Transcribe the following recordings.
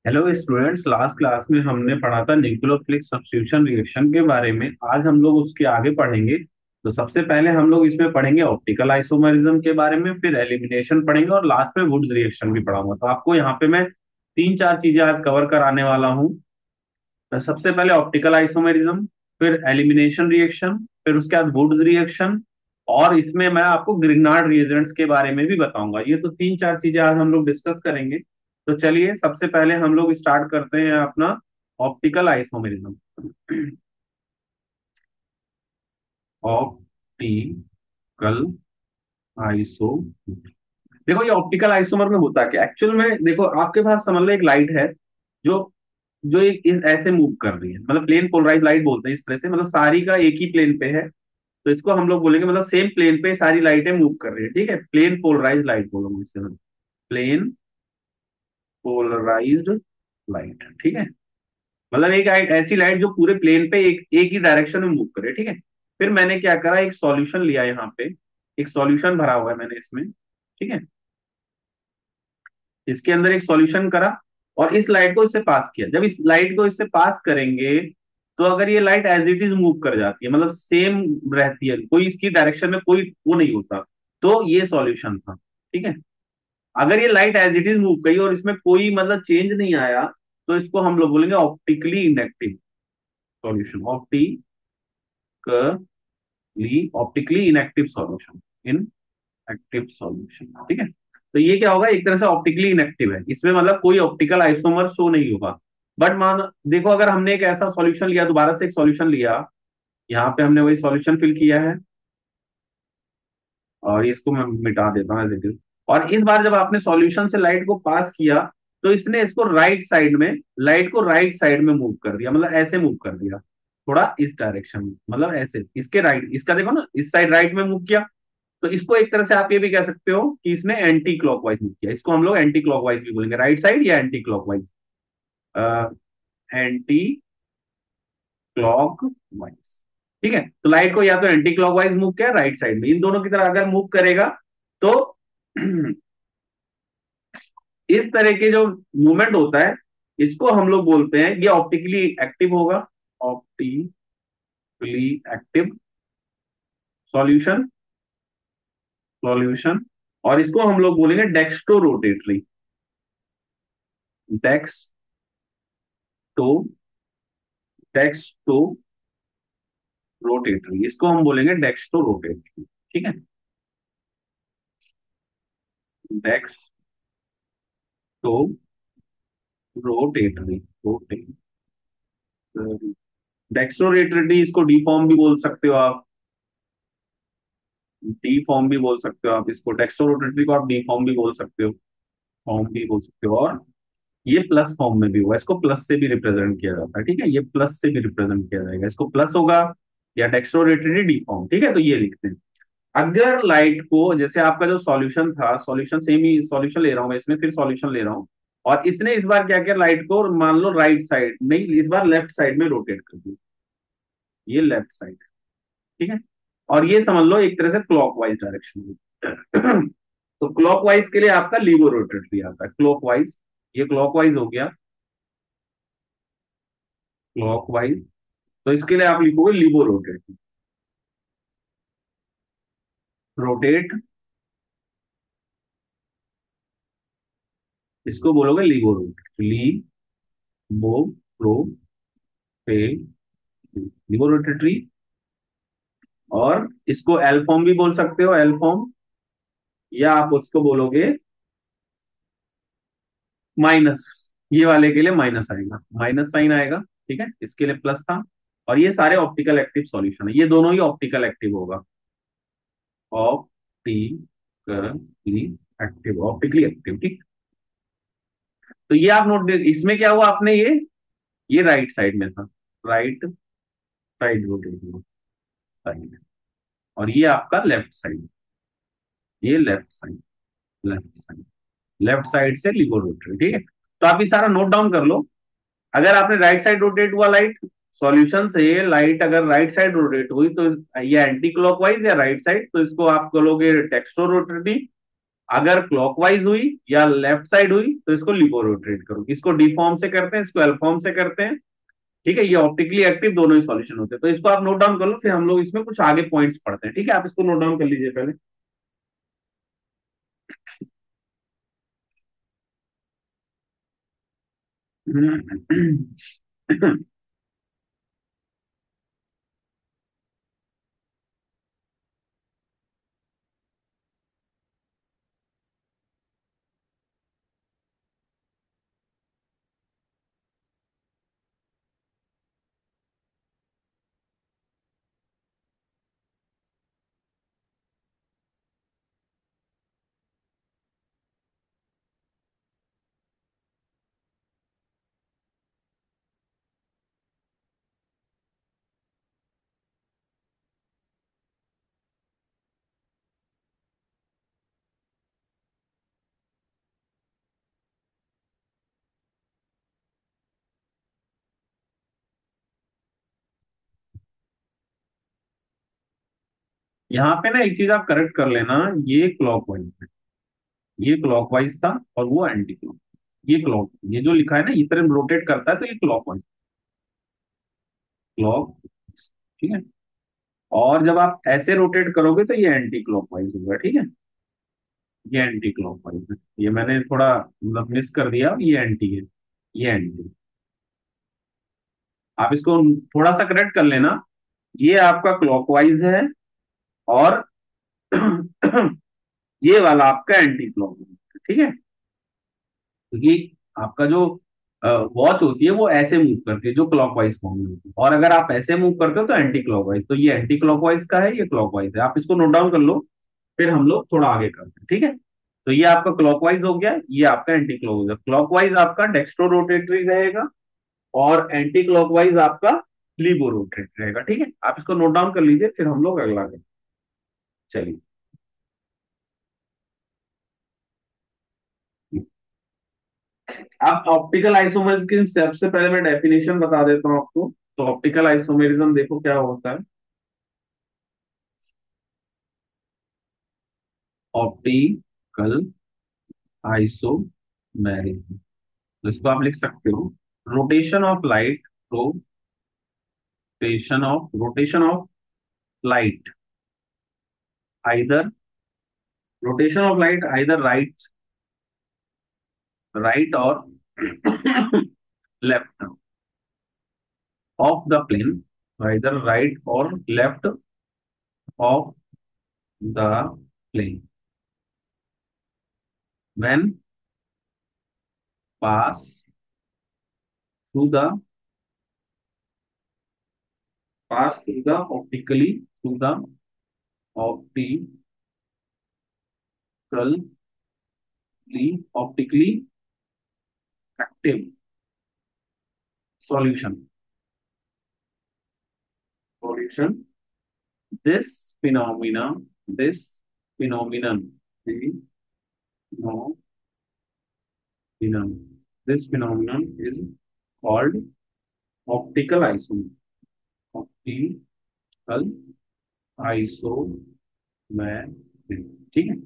Hello students, last class में हमने पढ़ा था न्यूक्लियोफिलिक सब्स्टिट्यूशन रिएक्शन के बारे में। आज हम लोग उसके आगे पढ़ेंगे। तो सबसे पहले हम लोग इसमें पढ़ेंगे ऑप्टिकल आइसोमरिज्म के बारे में, फिर एलिमिनेशन पढ़ेंगे और लास्ट में वुड्स रिएक्शन भी पढ़ाऊंगा। तो आपको यहाँ पे मैं तीन चार चीजें आज कवर कराने वाला हूँ। तो सबसे पहले ऑप्टिकल आइसोमरिज्म, फिर एलिमिनेशन रिएक्शन, फिर उसके बाद वुड्स रिएक्शन, और इसमें मैं आपको ग्रिग्नार्ड रिएजेंट्स के बारे में भी बताऊंगा। ये तो तीन चार चीजें आज हम लोग डिस्कस करेंगे। तो चलिए सबसे पहले हम लोग स्टार्ट करते हैं अपना ऑप्टिकल आइसोमेरिज्म। ऑप्टिकल आइसो, देखो ये ऑप्टिकल आइसोमर में होता क्या एक्चुअल में। देखो आपके पास समझ लो एक लाइट है जो जो एक इस ऐसे मूव कर रही है, मतलब प्लेन पोलराइज लाइट बोलते हैं इस तरह से, मतलब सारी का एक ही प्लेन पे है। तो इसको हम लोग बोलेंगे मतलब सेम प्लेन पे सारी लाइटें मूव कर रही है, ठीक है। प्लेन पोलराइज लाइट बोलूंगा इससे, मतलब प्लेन पोलराइज्ड लाइट, ठीक है। मतलब एक ऐसी लाइट जो पूरे प्लेन पे एक ही डायरेक्शन में मूव करे, ठीक है। फिर मैंने क्या करा, एक सॉल्यूशन लिया यहाँ पे, एक सॉल्यूशन भरा हुआ है मैंने इसमें, ठीक है। इसके अंदर एक सॉल्यूशन करा और इस लाइट को इससे पास किया। जब इस लाइट को इससे पास करेंगे तो अगर ये light as it is move कर जाती है, मतलब सेम रहती है, कोई इसकी डायरेक्शन में कोई वो नहीं होता, तो ये सॉल्यूशन था, ठीक है। अगर ये light as it is move गई और इसमें कोई मतलब चेंज नहीं आया, तो इसको हम लोग बोलेंगे optically inactive solution. Optically inactive solution, इन एक्टिव सॉल्यूशन, ठीक है। तो ये क्या होगा, एक तरह से ऑप्टिकली इनएक्टिव है, इसमें मतलब कोई ऑप्टिकल आइसोमर शो नहीं होगा। बट मान देखो, अगर हमने एक ऐसा सॉल्यूशन लिया, दोबारा से एक सॉल्यूशन लिया, यहाँ पे हमने वही सॉल्यूशन फिल किया है और इसको मैं मिटा देता हूँ एज इट इज। और इस बार जब आपने सॉल्यूशन से लाइट को पास किया, तो इसने इसको राइट साइड में, लाइट को राइट साइड में मूव कर दिया, मतलब ऐसे मूव कर दिया, थोड़ा इस डायरेक्शन में, मतलब ऐसे इसके राइट, इसका देखो ना, इस साइड राइट में मूव किया। तो इसको एक तरह से आप ये भी कह सकते हो कि इसने एंटी क्लॉकवाइज मूव किया। इसको हम लोग एंटी क्लॉकवाइज भी बोलेंगे, राइट साइड या एंटी क्लॉकवाइज, एंटी क्लॉकवाइज, ठीक है। तो लाइट को या तो एंटी क्लॉकवाइज मूव किया राइट साइड में, इन दोनों की तरह अगर मूव करेगा तो इस तरह के जो मूवमेंट होता है, इसको हम लोग बोलते हैं, ये ऑप्टिकली एक्टिव होगा, ऑप्टिकली एक्टिव सॉल्यूशन, सॉल्यूशन। और इसको हम लोग बोलेंगे डेक्स्टो रोटेटरी, डेक्सटो, डेक्स्टो रोटेटरी, इसको हम बोलेंगे डेक्स्टो रोटेटरी, ठीक है। डेक्स्टो रोटेटरी, रोटेटरी, डेक्स्टो रोटेटरी, इसको डी फॉर्म भी बोल सकते हो आप, डी फॉर्म भी बोल सकते हो आप इसको, डेक्स्टो रोटेटरी को आप डी फॉर्म भी बोल सकते हो, फॉर्म भी बोल सकते हो। और ये प्लस फॉर्म में भी होगा, इसको प्लस से भी रिप्रेजेंट किया जाता है, ठीक है। ये प्लस से भी रिप्रेजेंट किया जाएगा, इसको प्लस होगा या डेक्स्टो रोटेटरी डी फॉर्म, ठीक है। तो ये लिखते हैं। अगर लाइट को, जैसे आपका जो सॉल्यूशन था, सॉल्यूशन सेम ही सॉल्यूशन ले रहा हूं मैं इसमें, फिर सॉल्यूशन ले रहा हूं, और इसने इस बार क्या किया, लाइट को मान लो राइट साइड नहीं, इस बार लेफ्ट साइड में रोटेट कर दिया, ये लेफ्ट साइड, ठीक है। और ये समझ लो एक तरह से क्लॉकवाइज डायरेक्शन में। तो क्लॉकवाइज के लिए आपका लीवो रोटेटरी आता है, क्लॉकवाइज, ये क्लॉकवाइज हो गया, क्लॉकवाइज। तो इसके लिए आप लिखोगे लीवो रोटेटरी, रोटेट, इसको बोलोगे लीवो रोटेटरी, लीवो रोटे, लीवो रोटेटरी। और इसको एल फॉर्म भी बोल सकते हो, एल फॉर्म, या आप उसको बोलोगे माइनस, ये वाले के लिए माइनस आएगा, माइनस साइन आएगा, ठीक है। इसके लिए प्लस था। और ये सारे ऑप्टिकल एक्टिव सॉल्यूशन है, ये दोनों ही ऑप्टिकल एक्टिव होगा, ऑप्टिकली एक्टिव, ऑप्टिकली एक्टिव, ठीक। तो ये आप नोट, इसमें क्या हुआ आपने, ये राइट साइड में था, राइट साइड रोटेट साइड, और ये आपका लेफ्ट साइड, ये left side, left side, left side से लिबो रोटेट, ठीक है। तो आप ये सारा नोट डाउन कर लो। अगर आपने राइट साइड रोटेट हुआ लाइट, सॉल्यूशन से लाइट अगर राइट साइड रोटेट हुई, तो ये एंटी क्लॉकवाइज या राइट साइड, तो इसको आप बोलोगे टेक्सटो रोटेटरी, अगर क्लॉकवाइज हुई या लेफ्ट साइड हुई तो इसको लिबो रोटेट करो। इसको डी फॉर्म से करते हैं, इसको एल फॉर्म से करते हैं। ठीक है, ये ऑप्टिकली एक्टिव दोनों ही सॉल्यूशन होते हैं। तो इसको आप नोट डाउन कर लो, फिर हम लोग इसमें कुछ आगे पॉइंट्स पढ़ते हैं। ठीक है, आप इसको नोट डाउन कर लीजिए पहले। यहाँ पे ना एक चीज आप करेक्ट कर लेना, ये क्लॉकवाइज है, ये क्लॉकवाइज था और वो एंटी क्लॉक। ये जो लिखा है ना इस तरह रोटेट करता है, तो ये क्लॉकवाइज, क्लॉक। ठीक है, और जब आप ऐसे रोटेट करोगे तो ये एंटी क्लॉकवाइज होगा। ठीक है, ये एंटी क्लॉकवाइज है, ये मैंने थोड़ा मतलब मिस कर दिया, ये एंटी है, ये एंटी। आप इसको थोड़ा सा करेक्ट कर लेना, ये आपका क्लॉकवाइज है और ये वाला आपका एंटी क्लॉकवाइज है। ठीक है, क्योंकि आपका जो वॉच होती है वो ऐसे मूव करती है, जो क्लॉकवाइज फॉर्म में होती है, और अगर आप ऐसे मूव करते हो तो एंटी क्लॉकवाइज। तो ये एंटी क्लॉकवाइज का है, ये क्लॉकवाइज है। आप इसको नोट डाउन कर लो, फिर हम लोग थोड़ा आगे करते हैं। ठीक है, तो ये आपका क्लॉकवाइज हो गया, ये आपका एंटी क्लॉकवाइज। क्लॉकवाइज आपका डेक्स्ट्रो रोटेटरी रहेगा और एंटी क्लॉकवाइज आपका लीवो रोटेटरी रहेगा। ठीक है, आप इसको नोट डाउन कर लीजिए, फिर हम लोग अगला करें। चलिए, अब ऑप्टिकल आइसोमर्स की सबसे पहले मैं डेफिनेशन बता देता हूँ आपको। तो ऑप्टिकल आइसोमेरिज्म देखो क्या होता है। ऑप्टिकल आइसोमेरिज्म, तो इसको आप लिख सकते हो, rotation of light, rotation of light either, rotation of light either right और left of the plane, either right और left of the plane when pass through the optically optically active solution. Solution. This phenomenon, this phenomenon, phenomenon, this phenomenon is called optical isomerism. Optical isomerism. ठीक है,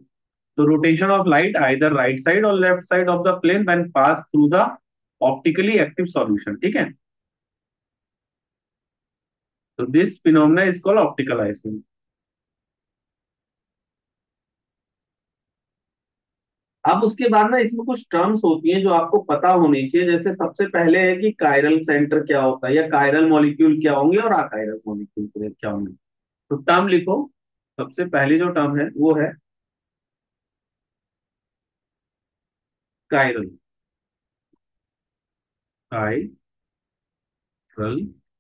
तो rotation of light either right side और left side of the plane when pass through the optically active solution. ठीक है, तो this phenomena is called optical isomerism. अब उसके बाद ना इसमें कुछ टर्म्स होती हैं जो आपको पता होनी चाहिए। जैसे सबसे पहले है कि कायरल सेंटर क्या होता है, या कायरल मॉलिक्यूल क्या होंगे और अकायरल मॉलिक्यूल क्या होंगे। तो टर्म लिखो, सबसे पहले जो टर्म है वो है chiral, chiral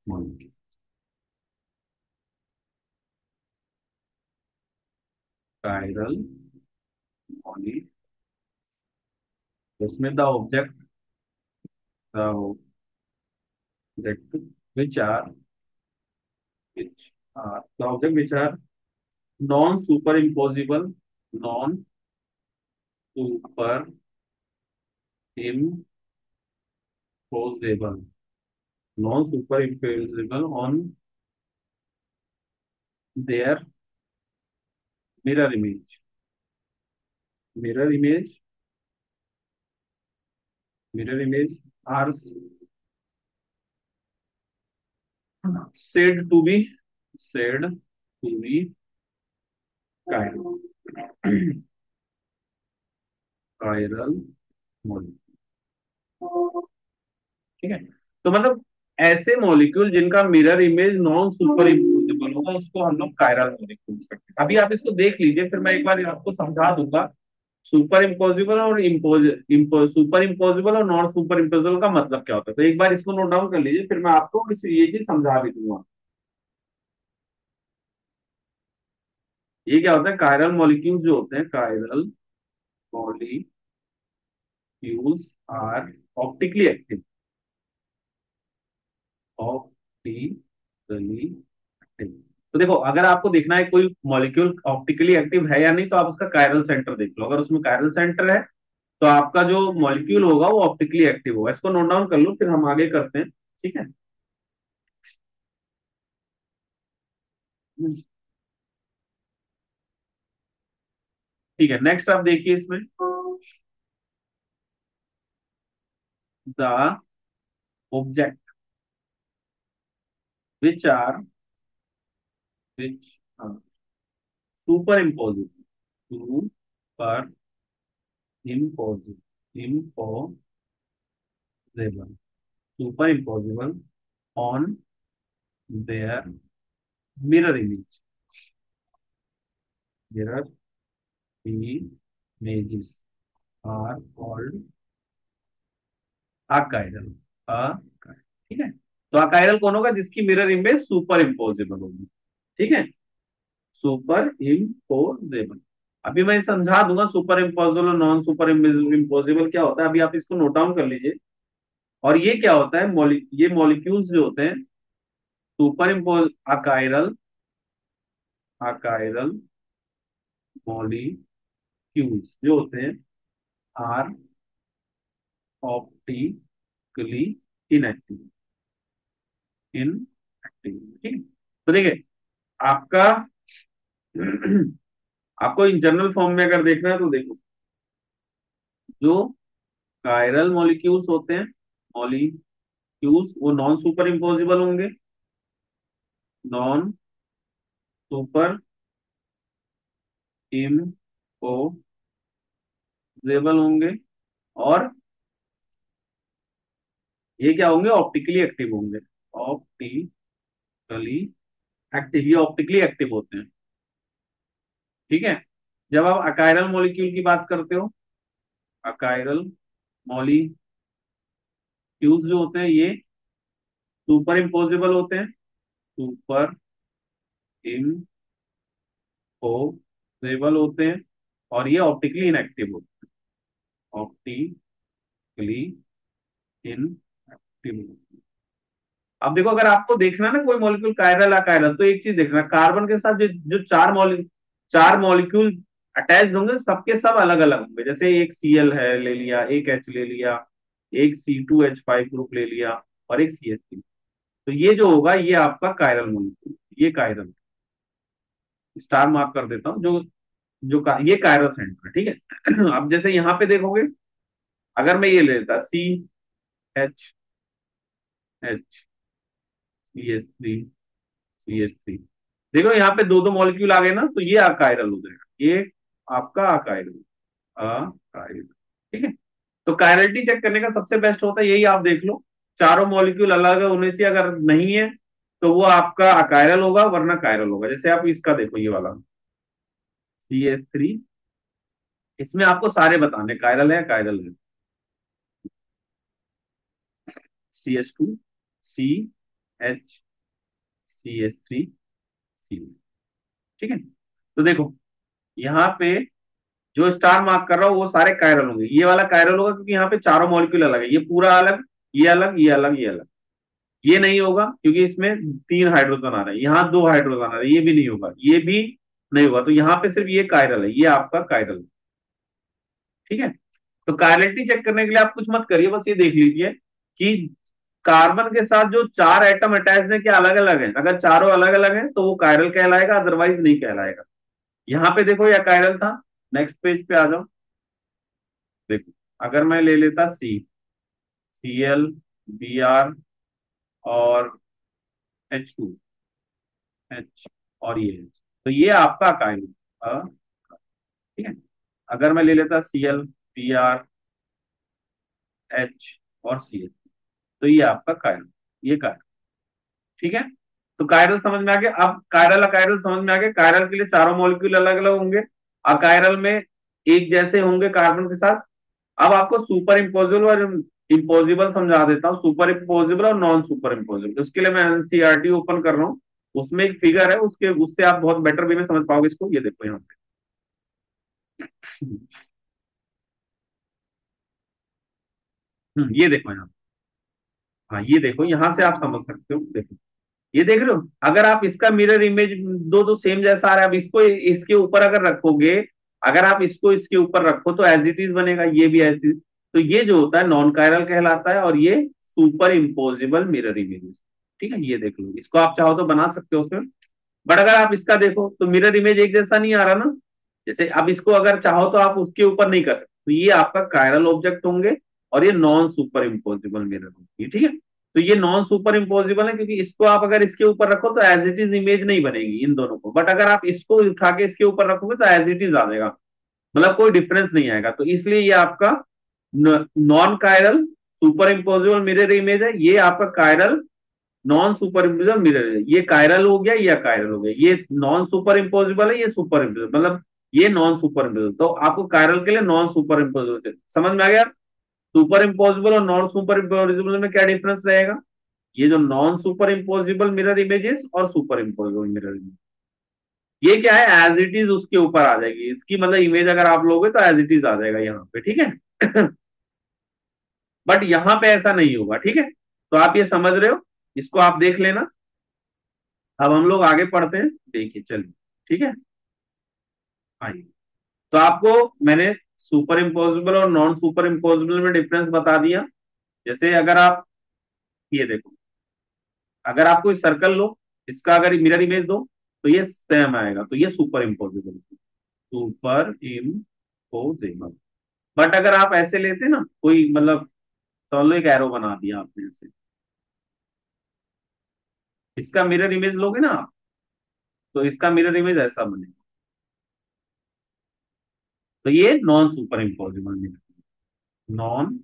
molecule, chiral molecule. इसमें the object which are the object which are non superimposable, non superimposable, non superimposable on their mirror image, mirror image, mirror image are said to be, said to be chiral, chiral molecule। ठीक है, तो मतलब ऐसे molecule जिनका mirror image non super imposable होगा उसको हम लोग कायरल मॉलिक्यूल्स कहते हैं। अभी आप इसको देख लीजिए, फिर मैं एक बार आपको समझा दूंगा सुपर इम्पोजिबल और सुपर इम्पोजिबल और नॉन सुपर इम्पोजिबल का मतलब क्या होता है। तो एक बार इसको नोट डाउन कर लीजिए, फिर मैं आपको ये चीज समझा भी दूंगा। ये क्या होता है, कायरल मॉलिक्यूल्स जो होते हैं, chiral molecules are optically active, optically active. तो देखो, अगर आपको देखना है कोई मॉलिक्यूल ऑप्टिकली एक्टिव है या नहीं, तो आप उसका कायरल सेंटर देख लो। अगर उसमें कायरल सेंटर है तो आपका जो मॉलिक्यूल होगा वो ऑप्टिकली एक्टिव होगा। इसको नोट डाउन कर लो, फिर हम आगे करते हैं। ठीक है, ठीक है। नेक्स्ट आप देखिए इसमें, the object which are which superimposable, superimposable, superimposable on their mirror image, mirror images are called achiral, achiral। ठीक है, तो अकायरल कौन होगा, जिसकी मिरर इमेज सुपर इम्पोजेबल होगी। ठीक है, सुपर इम्पोजेबल। अभी मैं समझा दूंगा सुपर इम्पोजेबल और नॉन सुपर इम्पोजेबल क्या होता है। अभी आप इसको नोट डाउन कर लीजिए। और ये क्या होता है, ये मॉलिक्यूल्स जो होते हैं super impose, achiral, achiral molecules जो होते हैं आर ऑप्टिकली इनएक्टिव, इनएक्टिव। ठीक है, तो देखिए आपका आपको इन जनरल फॉर्म में अगर देखना है तो देखो, जो कायरल मॉलिक्यूल्स होते हैं, मॉलिक्यूल्स वो नॉन सुपर इम्पोजिबल होंगे, नॉन सुपर इम्पोजेबल होंगे। और ये क्या होंगे, ऑप्टिकली एक्टिव होंगे, ऑप्टिकली एक्टिव, ये ऑप्टिकली एक्टिव होते हैं। ठीक है, जब आप अकायरल मॉलिक्यूल की बात करते हो, अकायरल मॉलिक्यूल्स जो होते हैं ये सुपर इम्पोजिबल होते हैं, सुपर इम्पोजेबल होते हैं। और ये ऑप्टिकली इनएक्टिव होते हैं, ऑप्टिकली इनएक्टिव। अब देखो, अगर आपको देखना है ना कोई मॉलिक्यूल कायरल अकायरल, तो एक चीज देखना, कार्बन के साथ जो जो चार मॉलिक्यूल अटैच होंगे, सबके सब अलग अलग होंगे। जैसे एक Cl है ले लिया, एक H ले लिया, एक C2H5 ग्रुप ले लिया, और एक CH3। तो ये जो होगा ये आपका कायरल मॉलिक्यूल, ये कायरल, स्टार मार्क कर देता हूँ। ये कायरल सेंटर है। ठीक है अब जैसे यहाँ पे देखोगे, अगर मैं ये ले लेता CH3, देखो यहाँ पे दो दो मॉलिक्यूल आ गए ना, तो ये अकायरल हो जाएगा, ये आपका अकायरल, अकायरल। ठीक है, तो कायरलिटी चेक करने का सबसे बेस्ट होता है यही, आप देख लो चारों मॉलिक्यूल अलग होने चाहिए। अगर नहीं है तो वो आपका अकायरल होगा, वरना कायरल होगा। जैसे आप इसका देखो, ये वाला CH3, इसमें आपको सारे बताने कायरल है कायरल है। CH2, CH3, CH3, ठीक है। तो देखो यहाँ पे जो स्टार मार्क कर रहा हूं वो सारे कायरल होंगे। ये वाला कायरल होगा क्योंकि यहाँ पे चारों मॉलिक्यूल अलग है, ये पूरा अलग, ये अलग, ये अलग, ये अलग। ये नहीं होगा क्योंकि इसमें 3 हाइड्रोजन आ रहे हैं, यहाँ 2 हाइड्रोजन आ रहे हैं, ये भी नहीं होगा, ये भी नहीं होगा। तो यहाँ पे सिर्फ ये कायरल है, ये आपका कायरल। ठीक है, तो कायरलिटी चेक करने के लिए आप कुछ मत करिए, बस ये देख लीजिए कि कार्बन के साथ जो 4 एटम अटैच है क्या अलग अलग है। अगर चारों अलग अलग है तो वो कायरल कहलाएगा, अदरवाइज नहीं कहलाएगा। यहाँ पे देखो ये कायरल था। नेक्स्ट पेज पे आ जाओ। देखो, अगर मैं ले लेता Cl, Br और H और ये H, तो ये आपका कायरल था, ठीक है। अगर मैं ले लेता Cl, Br, H और Cl, तो ये आपका कायरल, ये कायरल, ठीक है। तो कायरल समझ में आ गया। अब कायरल अकायरल समझ में आ गया। कायरल के लिए चारों मॉलिक्यूल अलग अलग होंगे, अकायरल में एक जैसे होंगे कार्बन के साथ। अब आपको सुपर इम्पोजिबल और इम्पोजिबल समझा देता हूँ, सुपर इम्पोजिबल और नॉन सुपर इम्पोजिबल। उसके लिए मैं एनसीईआरटी ओपन कर रहा हूँ, उसमें एक फिगर है, उसके उससे आप बहुत बेटर वे में समझ पाओगे इसको। ये देखो यहाँ पे, ये देखो यहाँ, हाँ ये देखो, यहाँ से आप समझ सकते हो। देखो, ये देख रहे हो, अगर आप इसका मिरर इमेज दो तो सेम जैसा आ रहा है, अब इसको इसके ऊपर अगर रखोगे, अगर आप इसको इसके ऊपर रखो तो एज इट इज बनेगा, ये भी एज इट इज। तो ये जो होता है नॉन कायरल कहलाता है, और ये सुपर इम्पोजिबल मिरर इमेज, ठीक है। ये देख लो, इसको आप चाहो तो बना सकते हो फिर। बट अगर आप इसका देखो तो मिरर इमेज एक जैसा नहीं आ रहा ना। जैसे अब इसको अगर चाहो तो आप उसके ऊपर नहीं कर सकते, तो ये आपका कायरल ऑब्जेक्ट होंगे, और ये नॉन सुपर इम्पोजिबल मिरर होंगे, ठीक है। तो ये नॉन सुपर इम्पोजिबल है, क्योंकि इसको आप अगर इसके ऊपर रखो तो एज इट इज इमेज नहीं बनेगी इन दोनों को, बट अगर आप इसको उठा के इसके ऊपर रखोगे तो एज इट इज आ जाएगा, मतलब कोई डिफरेंस नहीं आएगा। तो इसलिए ये आपका non chiral super imposable mirror image है, ये आपका chiral non super imposable mirror है। ये कायरल हो गया, ये कायरल हो गया, ये नॉन सुपर इम्पोजिबल है, ये सुपर इम्पोजिबल, मतलब ये नॉन सुपर इम्पोजिबल। तो आपको कायरल के लिए नॉन सुपर इम्पोजिबल समझ में आ गया। सुपर इम्पोजिबल और नॉन सुपर इम्पोजिबल में क्या डिफरेंस रहेगा, ये जो non super imposable mirror images और सुपर इम्पोजिबल मिरर इमेज, ये क्या है, एज इट इज उसके ऊपर आ जाएगी इसकी, मतलब इमेज अगर आप लोगे तो एज इट इज आ जाएगा यहाँ पे, ठीक है। बट यहाँ पे ऐसा नहीं होगा, ठीक है। तो आप ये समझ रहे हो, इसको आप देख लेना। अब हम लोग आगे पढ़ते हैं, देखिए चलिए, ठीक है। आइए, तो आपको मैंने सुपर इम्पोजिबल और नॉन सुपर इम्पोजिबल में डिफरेंस बता दिया। जैसे अगर आप ये देखो, अगर आप कोई सर्कल लो, इसका अगर मिरर इमेज दो तो ये सेम आएगा, तो ये super imposable, super imposable. But अगर आप ऐसे लेते ना कोई, मतलब समझ लो एक एरो बना दिया आपने ऐसे, इसका मिरर इमेज लोगे ना आप, तो इसका मिरर इमेज ऐसा बनेगा, तो ये non super imposable mirror, non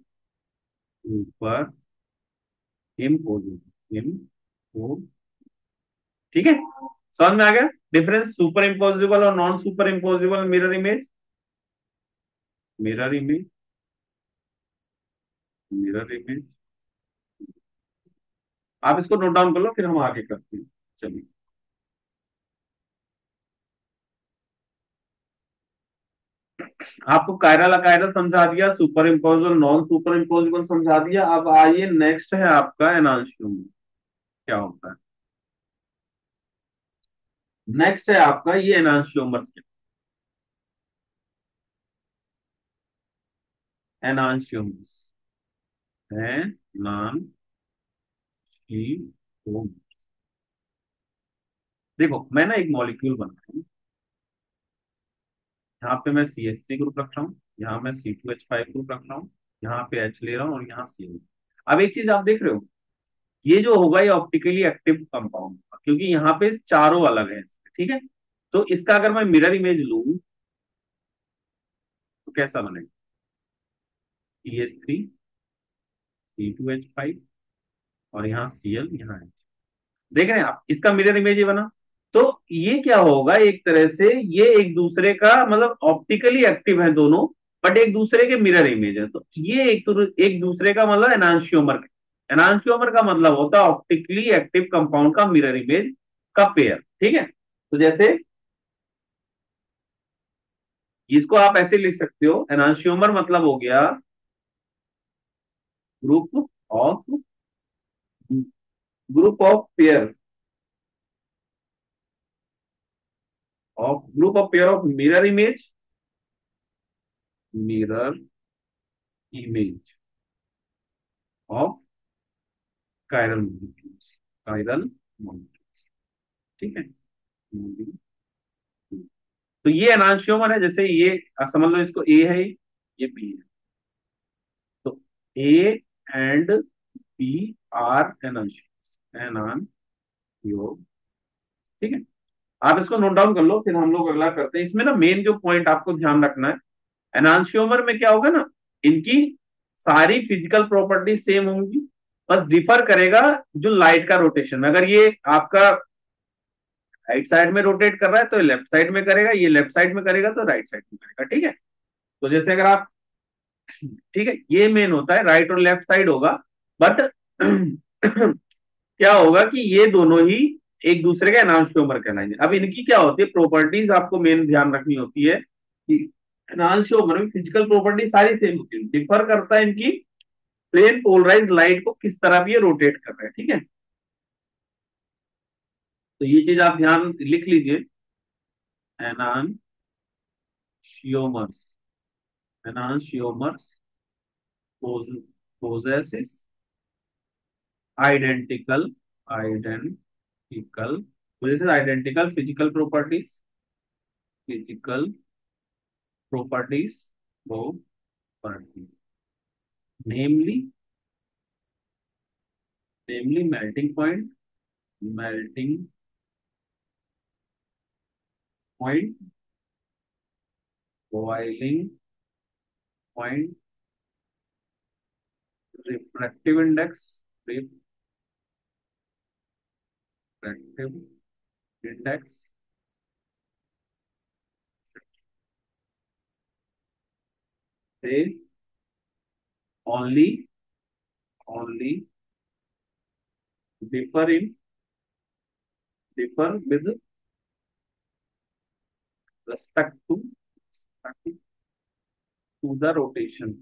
super imposable, इम्पो, ठीक है। समझ में आ गया डिफरेंस सुपर इम्पोजिबल और non super imposable mirror image. Mirror image, mirror image, आप इसको नोट डाउन कर लो, फिर हम आगे करते हैं। चलिए, आपको कायरल अकायरल समझा दिया, super imposable non super imposable समझा दिया। अब आइए नेक्स्ट है आपका एनांशियम, क्या होता है। नेक्स्ट है आपका ये एनांशियोमर्स, एनांशियोमर्स है, नान ही होम। देखो मैं ना एक मॉलिक्यूल बना रहा हूँ, यहाँ पे मैं CH3 ग्रुप रख रहा हूँ, यहाँ मैं C2H5 ग्रुप रख रहा हूँ, यहाँ पे H ले रहा हूँ, और यहाँ C। अब एक चीज आप देख रहे हो, ये जो होगा ये ऑप्टिकली एक्टिव कंपाउंड, क्योंकि यहाँ पे चारों अलग है, ठीक है। तो इसका अगर मैं मिरर इमेज लूं तो कैसा बनेगा, CH3, C2H5, और यहाँ Cl, यहाँ H। देख रहे हैं आप, इसका मिरर इमेज ये बना। तो ये क्या होगा, एक तरह से ये एक दूसरे का मतलब ऑप्टिकली एक्टिव है दोनों, बट एक दूसरे के मिरर इमेज है। तो ये एक दूसरे का मतलब एनांशियोमर, एनांशियोमर का मतलब होता है ऑप्टिकली एक्टिव कंपाउंड का मिरर इमेज का पेयर, ठीक है। तो जैसे इसको आप ऐसे लिख सकते हो, एनांशियोमर मतलब हो गया group of, group of pair, of group of pair of mirror image, mirror image of chiral molecules, chiral molecules, ठीक है। तो ये एनांशियोमर है, जैसे ये समझ लो इसको ए है, ये बी है, ए एंड बी आर एनान यो। ठीक है, आप इसको नोट डाउन कर लो, फिर हम लोग अगला करते हैं। इसमें ना मेन जो पॉइंट आपको ध्यान रखना है, एनांशियोमर में क्या होगा ना, इनकी सारी फिजिकल प्रॉपर्टी सेम होंगी, बस डिफर करेगा जो लाइट का रोटेशन। अगर ये आपका राइट साइड में रोटेट कर रहा है तो लेफ्ट साइड में करेगा, ये लेफ्ट साइड में करेगा तो राइट साइड में करेगा। ठीक है, तो जैसे अगर आप, ठीक है, ये मेन होता है, राइट और लेफ्ट साइड होगा। बट क्या होगा कि ये दोनों ही एक दूसरे के एनांशियोमर कहलाएंगे। अब इनकी क्या होती है प्रॉपर्टीज, आपको मेन ध्यान रखनी होती है कि एनांशियोमर में फिजिकल प्रॉपर्टी सारी सेम होती है, डिफर करता है इनकी प्लेन पोलराइज लाइट को किस तरफ ये रोटेट कर रहे हैं। ठीक है, तो ये चीज आप ध्यान लिख लीजिए। Enantiomers, enantiomers possesses identical identical possesses identical physical properties, namely melting point, boiling point, refractive index, refractive index they only differ with respect to the rotation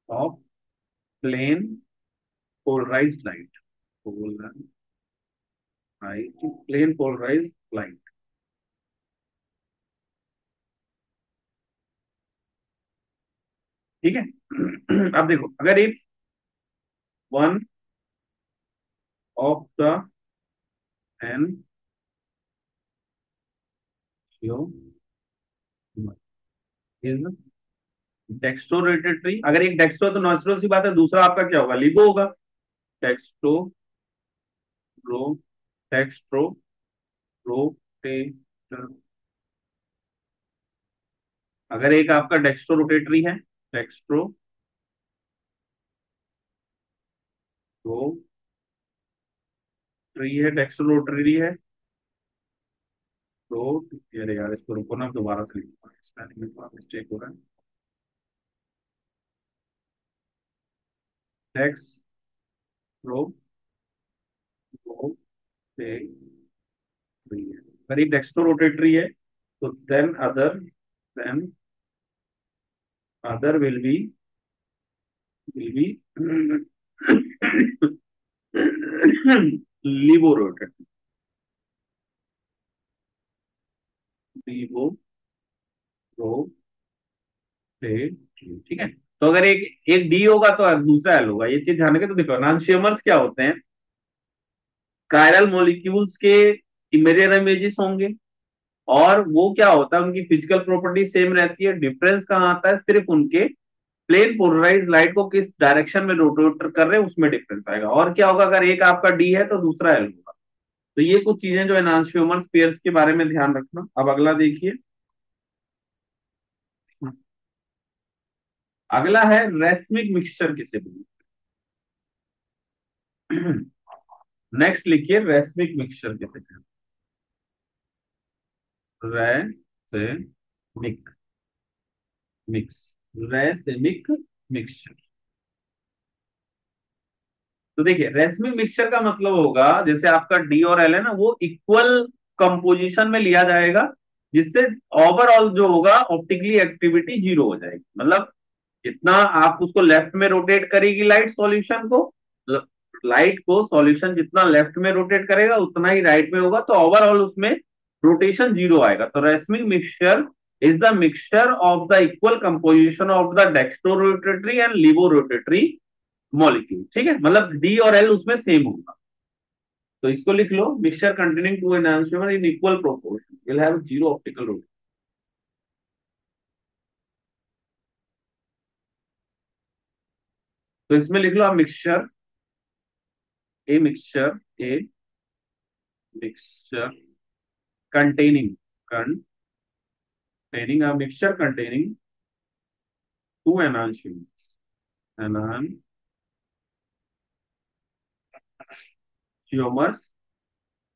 of plane polarized light, polarized plane polarized light। ठीक है, अब देखो, अगर if one of the an is dextrorotatory, अगर एक dextro तो natural सी बात है, दूसरा आपका क्या होगा, लिबो होगा। डेक्स्ट्रो रो डेक्स्ट्रो रोटेटर, अगर एक आपका डेक्स्ट्रो रोटेटरी है, डेक्स्ट्रो रोटरी है, डेक्स्ट्रो रोटरी है, तो अरे यार इसको रुको ना, दोबारा से लिखो, स्पेलिंग में थोड़ा मिस्टेक हो रहा है। डेक्स्ट्रो रोटेटरी है, अगर एक डेक्स्ट्रो रोटेटरी है तो देन अदर विल बी लिबो रोटेटरी, लिबो रोटेटरी। ठीक है, तो अगर एक एक डी होगा तो दूसरा एल होगा, ये चीज ध्यान रखें। तो देखो एनांशियोमर्स क्या होते हैं, कायरल मॉलिक्यूल्स के मिरर इमेजेस होंगे, और वो क्या होता है, उनकी फिजिकल प्रॉपर्टी सेम रहती है। डिफरेंस कहाँ आता है, सिर्फ उनके प्लेन पोलराइज लाइट को किस डायरेक्शन में रोटेट कर रहे हैं उसमें डिफरेंस आएगा। और क्या होगा, अगर एक आपका डी है तो दूसरा एल होगा। तो ये कुछ चीजें जो एनांशियोमर्स पेयर्स के बारे में ध्यान रखना। अब अगला देखिए, अगला है रेसमिक मिक्सचर किसे बोलते हैं। नेक्स्ट लिखिए, रेसमिक मिक्सचर किसे कहते हैं। Racemic mix racemic mixture. तो देखिए रेसमिक मिक्सचर का मतलब होगा, जैसे आपका डी और एल है ना, वो इक्वल कंपोजिशन में लिया जाएगा, जिससे ओवरऑल जो होगा ऑप्टिकली एक्टिविटी जीरो हो जाएगी। मतलब जितना आप उसको लेफ्ट में रोटेट करेगी लाइट सॉल्यूशन को, लाइट को सॉल्यूशन जितना लेफ्ट में रोटेट करेगा उतना ही राइट में होगा, तो ओवरऑल उसमें रोटेशन जीरो आएगा। तो racemic mixture is the mixture of the equal composition of the dextrorotatory and laevorotatory molecule. ठीक है, मतलब डी और एल उसमें सेम होगा। तो इसको लिख लो, मिक्सचर कंटेनिंग टू एनहांसमेंट in equal proportion will have zero optical rotation. तो इसमें लिख लो आप mixture, a mixture, a mixture containing containing a mixture containing two enantiomers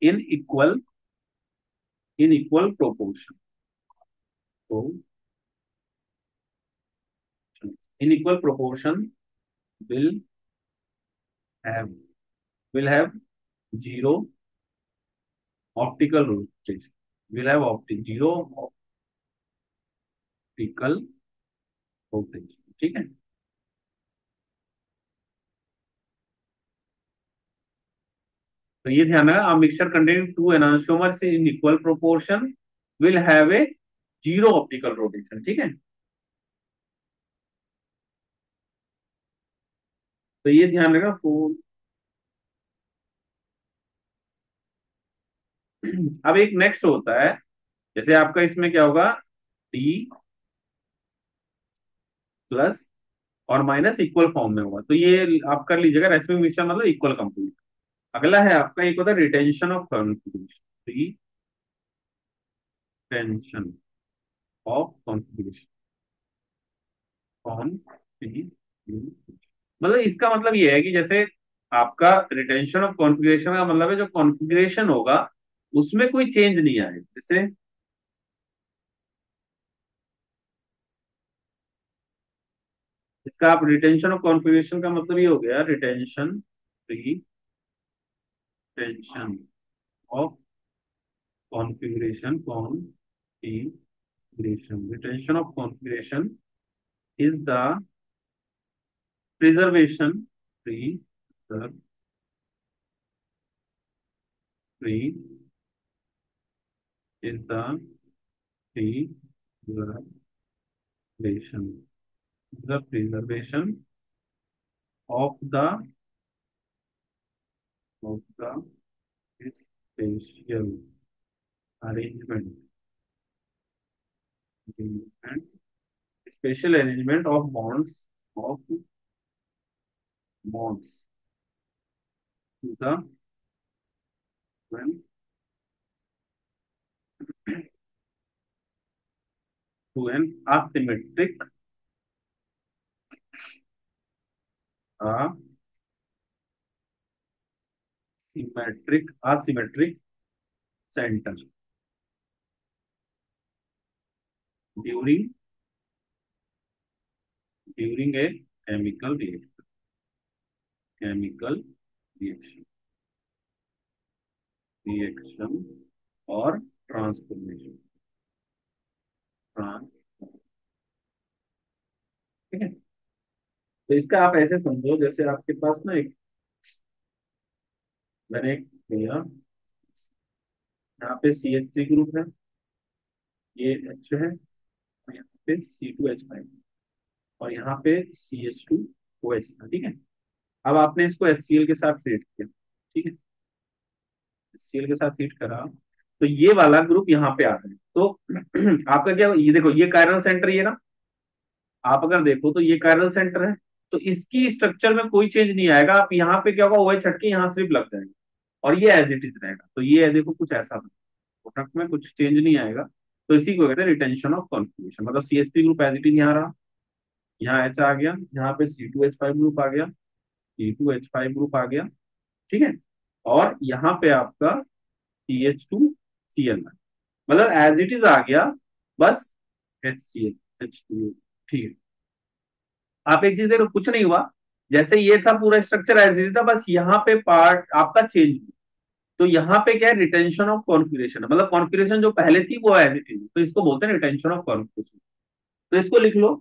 in equal proportion. So in equal proportion will have will have zero optical voltage. Will have zero optical voltage. ठीक है। तो ये ध्यान रखना, mixture containing two enantiomers in equal proportion will have a zero optical rotation. ठीक है। तो ये ध्यान रखना। अब एक नेक्स्ट होता है, जैसे आपका इसमें क्या होगा, डी प्लस और माइनस इक्वल फॉर्म में होगा, तो ये आप कर लीजिएगा, रेसिप्रोकल मिक्सचर मतलब इक्वल कंप्लीट। अगला है आपका, एक होता है retention of configuration, retention of configuration, configuration मतलब इसका मतलब ये है कि जैसे आपका रिटेंशन ऑफ कॉन्फ़िगरेशन का मतलब है जो कॉन्फ़िगरेशन होगा उसमें कोई चेंज नहीं आए। जैसे इसका आप रिटेंशन ऑफ कॉन्फ़िगरेशन का मतलब ये हो गया, retention of retention of configuration is the preservation pre is the preservation the preservation of the spatial arrangement and spatial arrangement of bonds to the when to an asymmetric center during a chemical reaction और transformation. ठीक है। तो इसका आप ऐसे समझो, जैसे आपके पास ना एक, मैंने एक लिया, यहाँ पे CH3 ग्रुप है, ये H है, और यहाँ पे C2H5 और यहाँ पे CH2OH था। ठीक है। अब आपने इसको HCl के साथ ट्रीट किया। ठीक है। HCl के साथ हीट करा तो ये वाला ग्रुप यहाँ पे आ जाए तो आपका क्या, ये देखो ये कायरल सेंटर, ये ना, आप अगर देखो तो ये कायरल सेंटर है, तो इसकी स्ट्रक्चर में कोई चेंज नहीं आएगा। आप यहाँ पे क्या होगा, OH हट के यहाँ सिर्फ लग जाएगा और ये एज इट इज रहेगा। तो ये है, देखो कुछ ऐसा प्रोडक्ट में कुछ चेंज नहीं आएगा। तो इसी को कहते हैं रिटेंशन ऑफ कॉन्फिगरेशन। मतलब CH3 group as it is यहाँ रहा, यहाँ H आ गया, यहाँ पे C2H5 ग्रुप आ गया, C2H5 ग्रुप आ गया। ठीक है। और यहाँ पे आपका CH2Cl, मतलब एज इट इज आ गया, बस HCl H2O। ठीक है। आप एक चीज देखो, कुछ नहीं हुआ, जैसे ये था पूरा स्ट्रक्चर एज इट था, बस यहाँ पे पार्ट आपका चेंज हुआ। तो यहाँ पे क्या है, रिटेंशन ऑफ कॉन्फिगरेशन, मतलब कॉन्फिगरेशन जो पहले थी वो एज इट इज, तो इसको बोलते हैं रिटेंशन ऑफ कॉन्फिगरेशन। तो इसको लिख लो।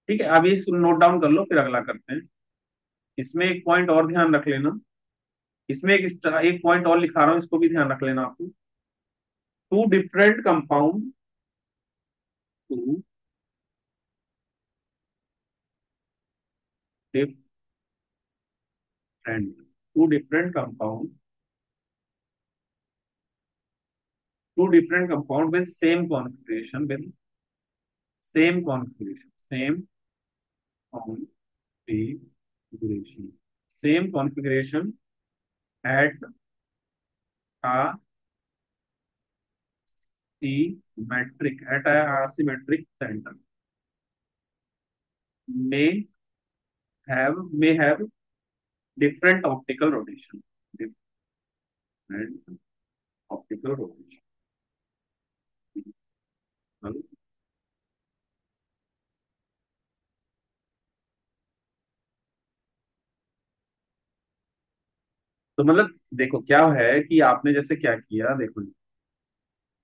ठीक है। अभी इसको नोट डाउन कर लो, फिर अगला करते हैं। इसमें एक पॉइंट और ध्यान रख लेना, इसमें एक पॉइंट और लिखा रहा हूं, इसको भी ध्यान रख लेना आपको। Two different compound, two different two different compound two different compound with same configuration, with same configuration, same configuration, same configuration at a symmetric, at a asymmetric center may have different optical rotation, different optical rotation. तो मतलब देखो क्या है कि आपने जैसे क्या किया, देखो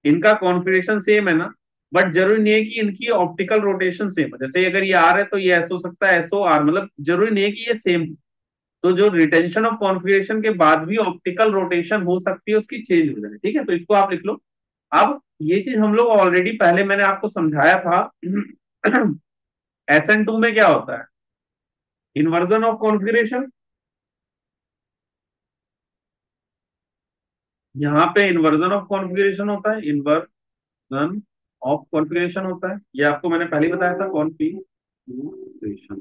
इनका कॉन्फ़िगरेशन सेम है ना, बट जरूरी नहीं है कि इनकी ऑप्टिकल रोटेशन सेम है। जैसे अगर ये आर है तो ये ऐसा हो सकता है, ऐसो आर, मतलब जरूरी नहीं है कि ये सेम। तो जो रिटेंशन ऑफ कॉन्फ़िगरेशन के बाद भी ऑप्टिकल रोटेशन हो सकती है, उसकी चेंज हो जाए, ठीक है, तो इसको आप लिख लो। अब ये चीज हम लोग ऑलरेडी पहले मैंने आपको समझाया था। SN2 में क्या होता है, इन्वर्जन ऑफ कॉन्फ़िगरेशन। यहाँ पे इन्वर्जन ऑफ कॉन्फ़िगरेशन होता है, इन्वर्जन ऑफ कॉन्फ़िगरेशन होता है, ये आपको मैंने पहले ही बताया था, कॉन्फ़िगरेशन।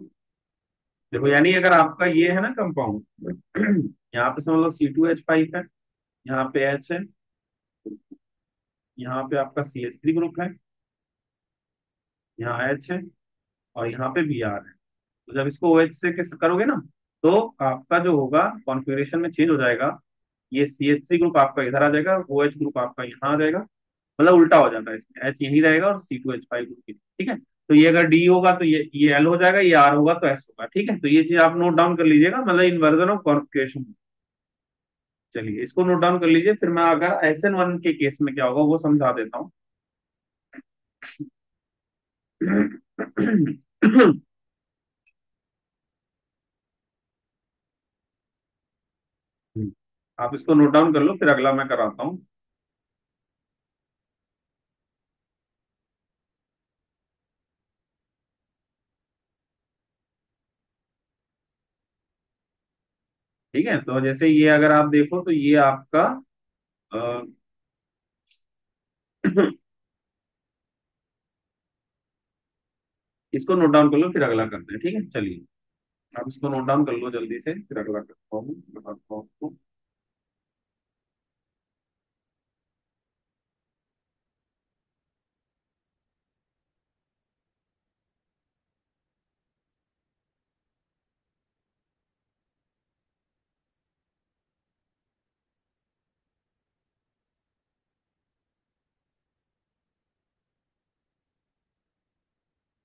देखो यानी अगर आपका ये है ना कंपाउंड, यहाँ पे समझ लो C2H5 है, यहाँ पे H है, यहाँ पे आपका CH3 ग्रुप है, यहाँ H है, और यहाँ पे Br है। तो जब इसको OH से किस करोगे ना, तो आपका जो होगा कॉन्फ़िगरेशन में चेंज हो जाएगा। ये CH3 ग्रुप आपका इधर आ जाएगा, OH ग्रुप आपका यहाँ आ जाएगा, मतलब उल्टा हो जाता है, इसमें H यहीं रहेगा और C2H5 ग्रुप की, ठीक है। तो ये अगर D होगा तो ये L हो जाएगा, ये R होगा तो S होगा, ठीक है। तो ये चीज आप नोट डाउन कर लीजिएगा, मतलब इन्वर्जन ऑफ कॉन्फ़िगरेशन। चलिए इसको नोट डाउन कर लीजिए, फिर मैं अगर SN1 के केस में क्या होगा वो समझा देता हूँ। आप इसको नोट डाउन कर लो, फिर अगला मैं कराता हूँ। ठीक है, तो जैसे ये अगर आप देखो तो ये आपका अ, इसको नोट डाउन कर लो, फिर अगला करते हैं, ठीक है। चलिए आप इसको नोट डाउन कर लो जल्दी से, फिर अगला करता हूँ, बताता हूँ आपको।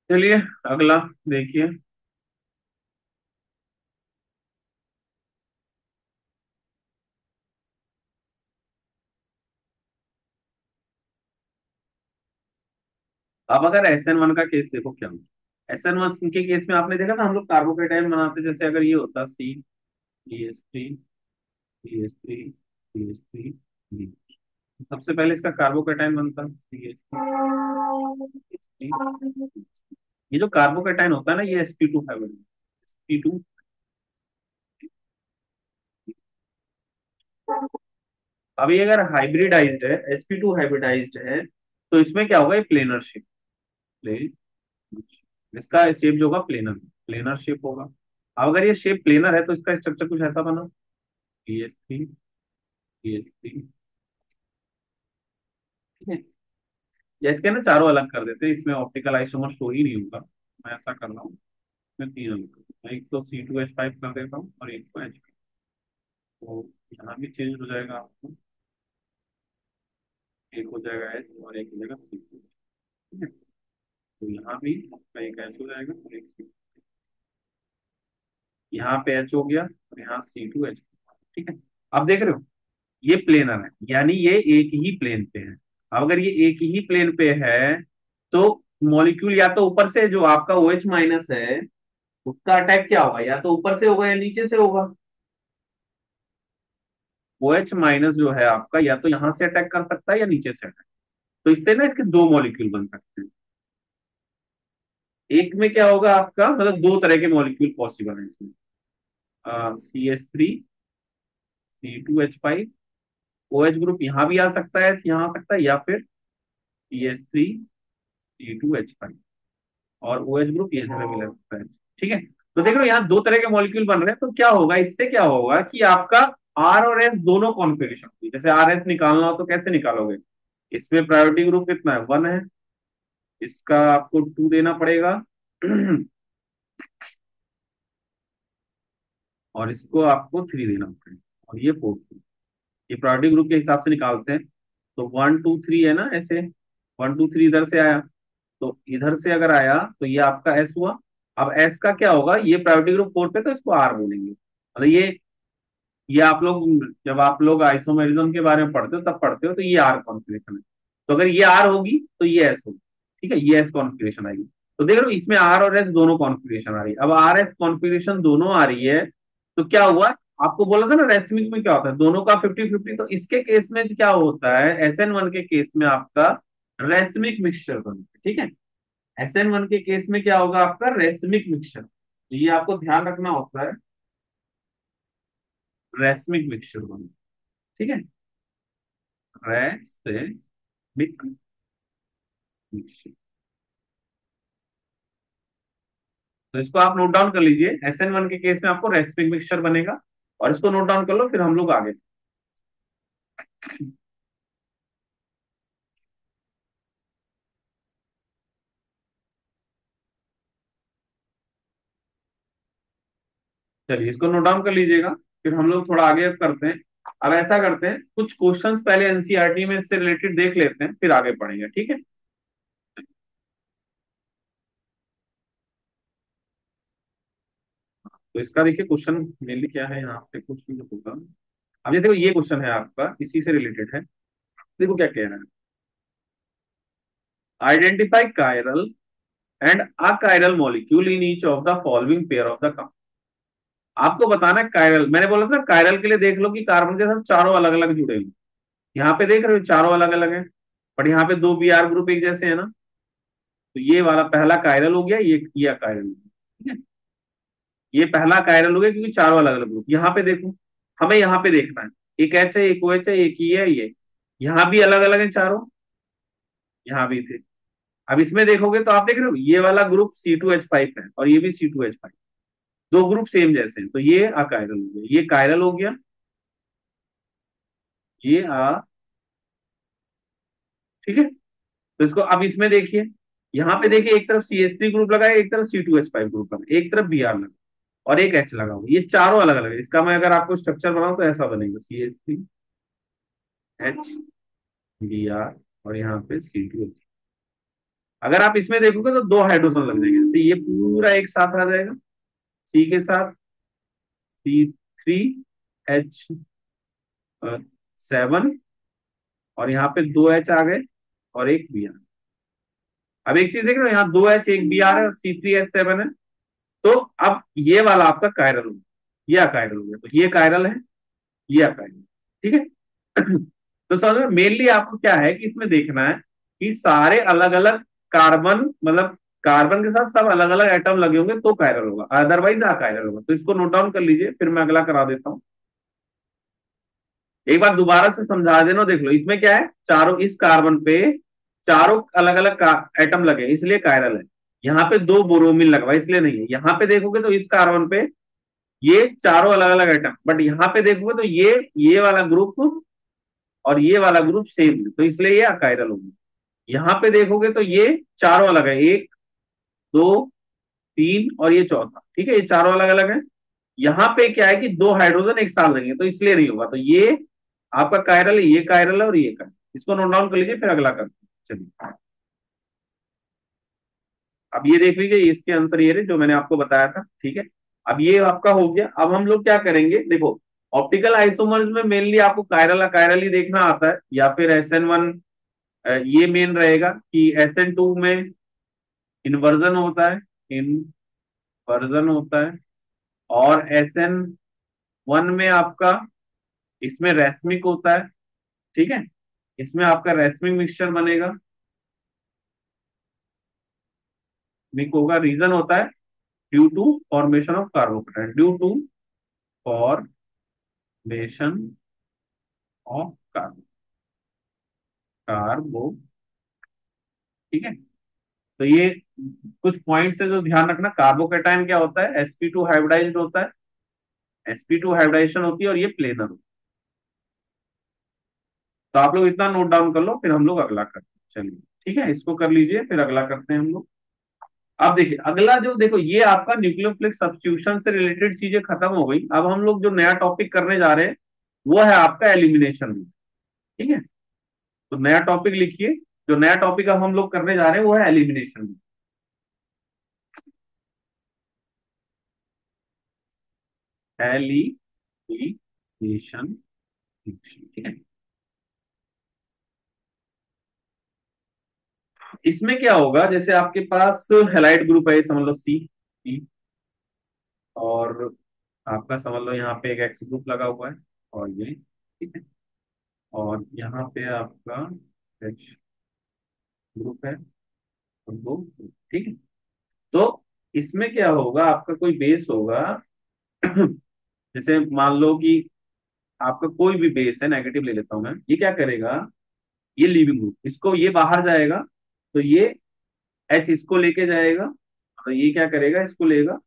चलिए अगला देखिए। अब अगर SN1 का केस देखो क्या होता है। SN1 के केस में आपने देखा था हम लोग कार्बोकेटाइन बनाते, जैसे अगर ये होता CH3 CH3 CH3 सबसे पहले इसका कार्बोकेटाइन बनता CH3। ये जो कार्बोकेटाइन होता है ना, ये sp2 फाइबर, sp2। अभी अगर हाइब्रिडाइज्ड है, sp2 हाइब्रिडाइज्ड है, तो इसमें क्या होगा, ये प्लेनर शेप, प्लेन, इसका शेप जो होगा प्लेनर, प्लेनर शेप होगा। अब अगर ये शेप प्लेनर है तो इसका स्ट्रक्चर कुछ ऐसा बना, PH3 PH3, ठीक है। या इसके ना चारों अलग कर देते हैं, इसमें ऑप्टिकल आइसोमर स्टोर ही नहीं होगा, मैं ऐसा कर रहा हूँ। इसमें तीन अलग कर देता हूँ। एक तो C2H5 कर देता हूँ और एक को H, तो यहाँ भी चेंज हो जाएगा आपको, एक हो जाएगा H और एक हो जाएगा C2, ठीक है। तो यहाँ भी आपका एक H हो जाएगा और एक C2, यहाँ पे H हो गया और यहाँ C2H, ठीक है। अब देख रहे हो ये प्लेनर है, यानी ये एक ही प्लेन पे है। अब अगर ये एक ही प्लेन पे है तो मॉलिक्यूल या तो ऊपर से, जो आपका OH माइनस है उसका अटैक क्या होगा, या तो ऊपर से होगा या नीचे से होगा। OH माइनस जो है आपका या तो यहां से अटैक कर सकता है या नीचे से अटैक। तो इससे ना इसके दो मॉलिक्यूल बन सकते हैं। एक में क्या होगा आपका, मतलब दो तरह के मॉलिक्यूल पॉसिबल है इसमें, CH3 C2H5 OH ग्रुप यहाँ भी आ सकता है, यहाँ आ सकता है, या फिर CH3 C2H5, और OH ग्रुप ये जगह मिल सकता है। ठीक है, तो देख लो यहाँ दो तरह के मॉलिक्यूल बन रहे हैं, तो क्या होगा, इससे क्या होगा कि आपका R और S दोनों कॉन्फ़िगरेशन, जैसे RS निकालना हो तो कैसे निकालोगे, इसमें प्रायोरिटी ग्रुप कितना है, 1 है, इसका आपको 2 देना पड़ेगा और इसको आपको 3 देना पड़ेगा, और ये 4, ये प्रायोरिटी ग्रुप के हिसाब से निकालते हैं। तो 1 2 3 है ना, ऐसे 1 2 3 इधर से आया, तो इधर से अगर आया तो ये आपका एस हुआ। अब एस का क्या होगा, ये प्रायोरिटी ग्रुप 4 पे, तो इसको आर बोलेंगे, मतलब ये आप लोग जब आप लोग आइसोमेरिज्म के बारे में पढ़ते हो तब पढ़ते हो, तो ये आर कॉन्फिगरेशन है। तो अगर ये आर होगी तो ये एस होगी, ठीक है, ये एस कॉन्फिगरेशन आएगी। तो देख लो इसमें आर और एस दोनों कॉन्फिगरेशन आ रही है। अब आर एस कॉन्फिगरेशन दोनों आ रही है, तो क्या हुआ, आपको बोला था ना रेसिमिक में क्या होता है, दोनों का 50-50, तो इसके केस में क्या होता है, SN1 के केस में आपका रेसिमिक मिक्सचर बनता है, ठीक है। SN1 के केस में क्या होगा, आपका रेसिमिक मिक्सचर, तो ये आपको ध्यान रखना होता है, रेसिमिक मिक्सचर बनता है, ठीक है, रेसिमिक मिक्सचर। तो इसको आप नोट डाउन कर लीजिए, SN1 के केस में आपको रेसिमिक मिक्सचर बनेगा, और इसको नोट डाउन कर लो, फिर हम लोग आगे। चलिए इसको नोट डाउन कर लीजिएगा, फिर हम लोग थोड़ा आगे करते हैं। अब ऐसा करते हैं, कुछ क्वेश्चंस पहले एनसीईआरटी में इससे रिलेटेड देख लेते हैं, फिर आगे पढ़ेंगे, ठीक है। तो इसका देखिए क्वेश्चन मेनली क्या है यहाँ पे, कुछ भी होगा। अब ये देखो, ये क्वेश्चन है आपका, इसी से रिलेटेड है। देखो क्या कह रहा है, identify chiral and achiral molecule in each of the following pair of the compound. आपको बताना है कायरल, मैंने बोला था कायरल के लिए देख लो कि कार्बन के साथ चारों अलग अलग जुड़े हुए, यहाँ पे देख रहे हो चारों अलग अलग है, बट यहाँ पे दो Br ग्रुप एक जैसे है ना, तो ये वाला पहला कायरल हो गया, ये कायरल हो गया, ठीक है। ये पहला कायरल हो गया क्योंकि चारों अलग अलग ग्रुप, यहाँ पे देखो, हमें यहाँ पे देखना है, एक एच है, एक ओ एच है, एक ई है, ये यहाँ भी अलग अलग है चारों, यहाँ भी थे। अब इसमें देखोगे तो आप देख रहे हो ये वाला ग्रुप C2H5 है, और ये भी C2H5, दो ग्रुप सेम जैसे हैं, तो ये अकायरल हो गया, ये कायरल हो गया, ये आ, ठीक है। तो इसको अब इसमें देखिए, यहाँ पे देखिए एक तरफ CH3 ग्रुप लगा है, एक तरफ C2H5 ग्रुप लगा है, एक तरफ Br लगा, और एक H लगा हुआ, ये चारों अलग अलग है। इसका मैं अगर आपको स्ट्रक्चर बनाऊं तो ऐसा बनेगा, CH3H Br, और यहाँ पे C2H। अगर आप इसमें देखोगे तो दो हाइड्रोजन लग जाएंगे, जैसे ये पूरा एक साथ आ जाएगा, C के साथ C3H7, और यहाँ पे दो H आ गए, और एक Br। अब एक चीज देख रहे हो, यहाँ दो H एक Br है, और C3H7 है, तो अब ये वाला आपका कायरल हो गया, ये अकायरल हो गया, तो ये कायरल है, ये अकायरल, ठीक है। तो समझ में, मेनली आपको क्या है कि इसमें देखना है कि सारे अलग अलग कार्बन, मतलब कार्बन के साथ सब अलग अलग एटम लगे होंगे तो कायरल होगा, अदरवाइज अकायरल होगा। तो इसको नोट डाउन कर लीजिए, फिर मैं अगला करा देता हूँ। एक बार दोबारा से समझा देना, देख लो इसमें क्या है, चारों इस कार्बन पे चारों अलग अलग एटम लगे इसलिए कायरल है, यहाँ पे दो बोरोमिन लगा हुआ है, इसलिए नहीं है। यहाँ पे देखोगे तो इस कार्बन पे ये चारों अलग अलग एटम, बट यहाँ पे देखोगे तो ये वाला ग्रुप और ये वाला ग्रुप सेम है, तो इसलिए ये अकायरल होगी। यहाँ पे देखोगे तो ये चारों अलग है, एक दो तीन और ये चौथा, ठीक है, ये चारों अलग अलग है। यहाँ पे क्या है कि दो हाइड्रोजन एक साथ लगेंगे, तो इसलिए नहीं होगा, तो ये आपका कायरल है, ये कायरल है, और ये कायरल। इसको नोट डाउन कर लीजिए, फिर अगला करते हैं। चलिए अब ये देख लीजिए, इसके आंसर ये रहे जो मैंने आपको बताया था, ठीक है। अब ये आपका हो गया। अब हम लोग क्या करेंगे, देखो ऑप्टिकल आइसोमर्स में मेनली आपको कायरल कायरल ही देखना आता है, या फिर SN1, ये मेन रहेगा कि SN2 में इन्वर्जन होता है, इन्वर्जन होता है, और SN1 में आपका इसमें रेसमिक होता है, ठीक है, इसमें आपका रेसमिक मिक्सचर बनेगा, मिक होगा, रीजन होता है due to formation of carbocation, due to formation of कार्बो, कार्बो, ठीक है। तो ये कुछ पॉइंट्स है जो ध्यान रखना। कार्बोकेटाइन क्या होता है, sp2 हाइब्रिडाइज्ड होता है, sp2 हाइब्रिडाइजेशन होती है और ये प्लेनर होता है। तो आप लोग इतना नोट डाउन कर लो, फिर हम लोग अगला करते हैं। चलिए ठीक है, इसको कर लीजिए, फिर अगला करते हैं हम लोग। अब देखिए अगला जो, देखो ये आपका न्यूक्लियोफिलिक सब्स्टिट्यूशन से रिलेटेड चीजें खत्म हो गई। अब हम लोग जो नया टॉपिक करने जा रहे हैं वो है आपका एलिमिनेशन। ठीक है, तो नया टॉपिक लिखिए। जो नया टॉपिक अब हम लोग करने जा रहे हैं वो है एलिमिनेशन। एलिमिनेशन, ठीक है। इसमें क्या होगा, जैसे आपके पास हेलाइड ग्रुप है, ये समझ लो सी, और आपका समझ लो यहाँ पे एक एक्स ग्रुप लगा हुआ है, और ये ठीक है, और यहाँ पे आपका एच ग्रुप है, और दो, ठीक है। तो इसमें क्या होगा, आपका कोई बेस होगा जैसे मान लो कि आपका कोई भी बेस है, नेगेटिव ले लेता हूं मैं, ये क्या करेगा, ये लीविंग ग्रुप, इसको ये बाहर जाएगा, तो ये एच इसको लेके जाएगा, तो ये क्या करेगा, इसको लेगा,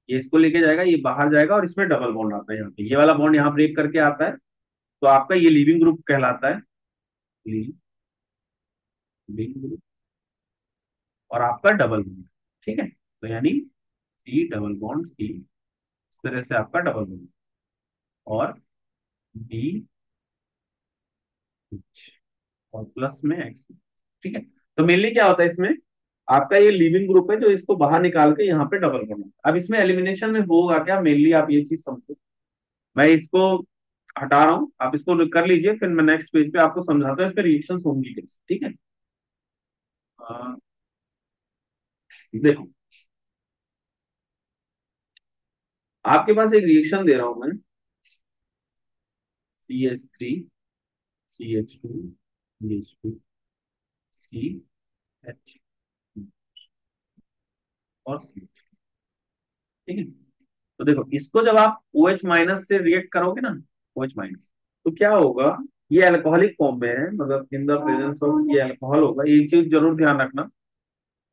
ये इसको लेके जाएगा, ये बाहर जाएगा, और इसमें डबल बॉन्ड आता है यहाँ पे, ये वाला बॉन्ड यहाँ ब्रेक करके आता है, तो आपका ये लीविंग ग्रुप कहलाता है, लीविंग ग्रुप, और आपका डबल बॉन्ड, ठीक है। तो यानी सी डबल बॉन्ड सी, इस तरह से आपका डबल बॉन्ड, और बी और प्लस में एक्स, ठीक है। तो मेनली क्या होता है इसमें, आपका ये लिविंग ग्रुप है जो इसको बाहर निकाल के यहाँ पे डबल बॉन्ड है। अब इसमें एलिमिनेशन में होगा क्या, मेनली आप ये चीज समझो। मैं इसको हटा रहा हूँ, आप इसको कर लीजिए, फिर मैं नेक्स्ट पेज पे आपको समझाता हूँ इस पे रिएक्शन होंगी कैसे, ठीक है। अ, देखो, आपके पास एक रिएक्शन दे रहा हूं मैं, CH3 CH2 CH2 CH और C, ठीक है। तो देखो इसको जब आप OH माइनस से रिएक्ट करोगे ना, OH माइनस, तो क्या होगा, ये अल्कोहलिक फॉर्म में है, मतलब इन द प्रेजेंस ऑफ ये अल्कोहल होगा। एक चीज जरूर ध्यान रखना,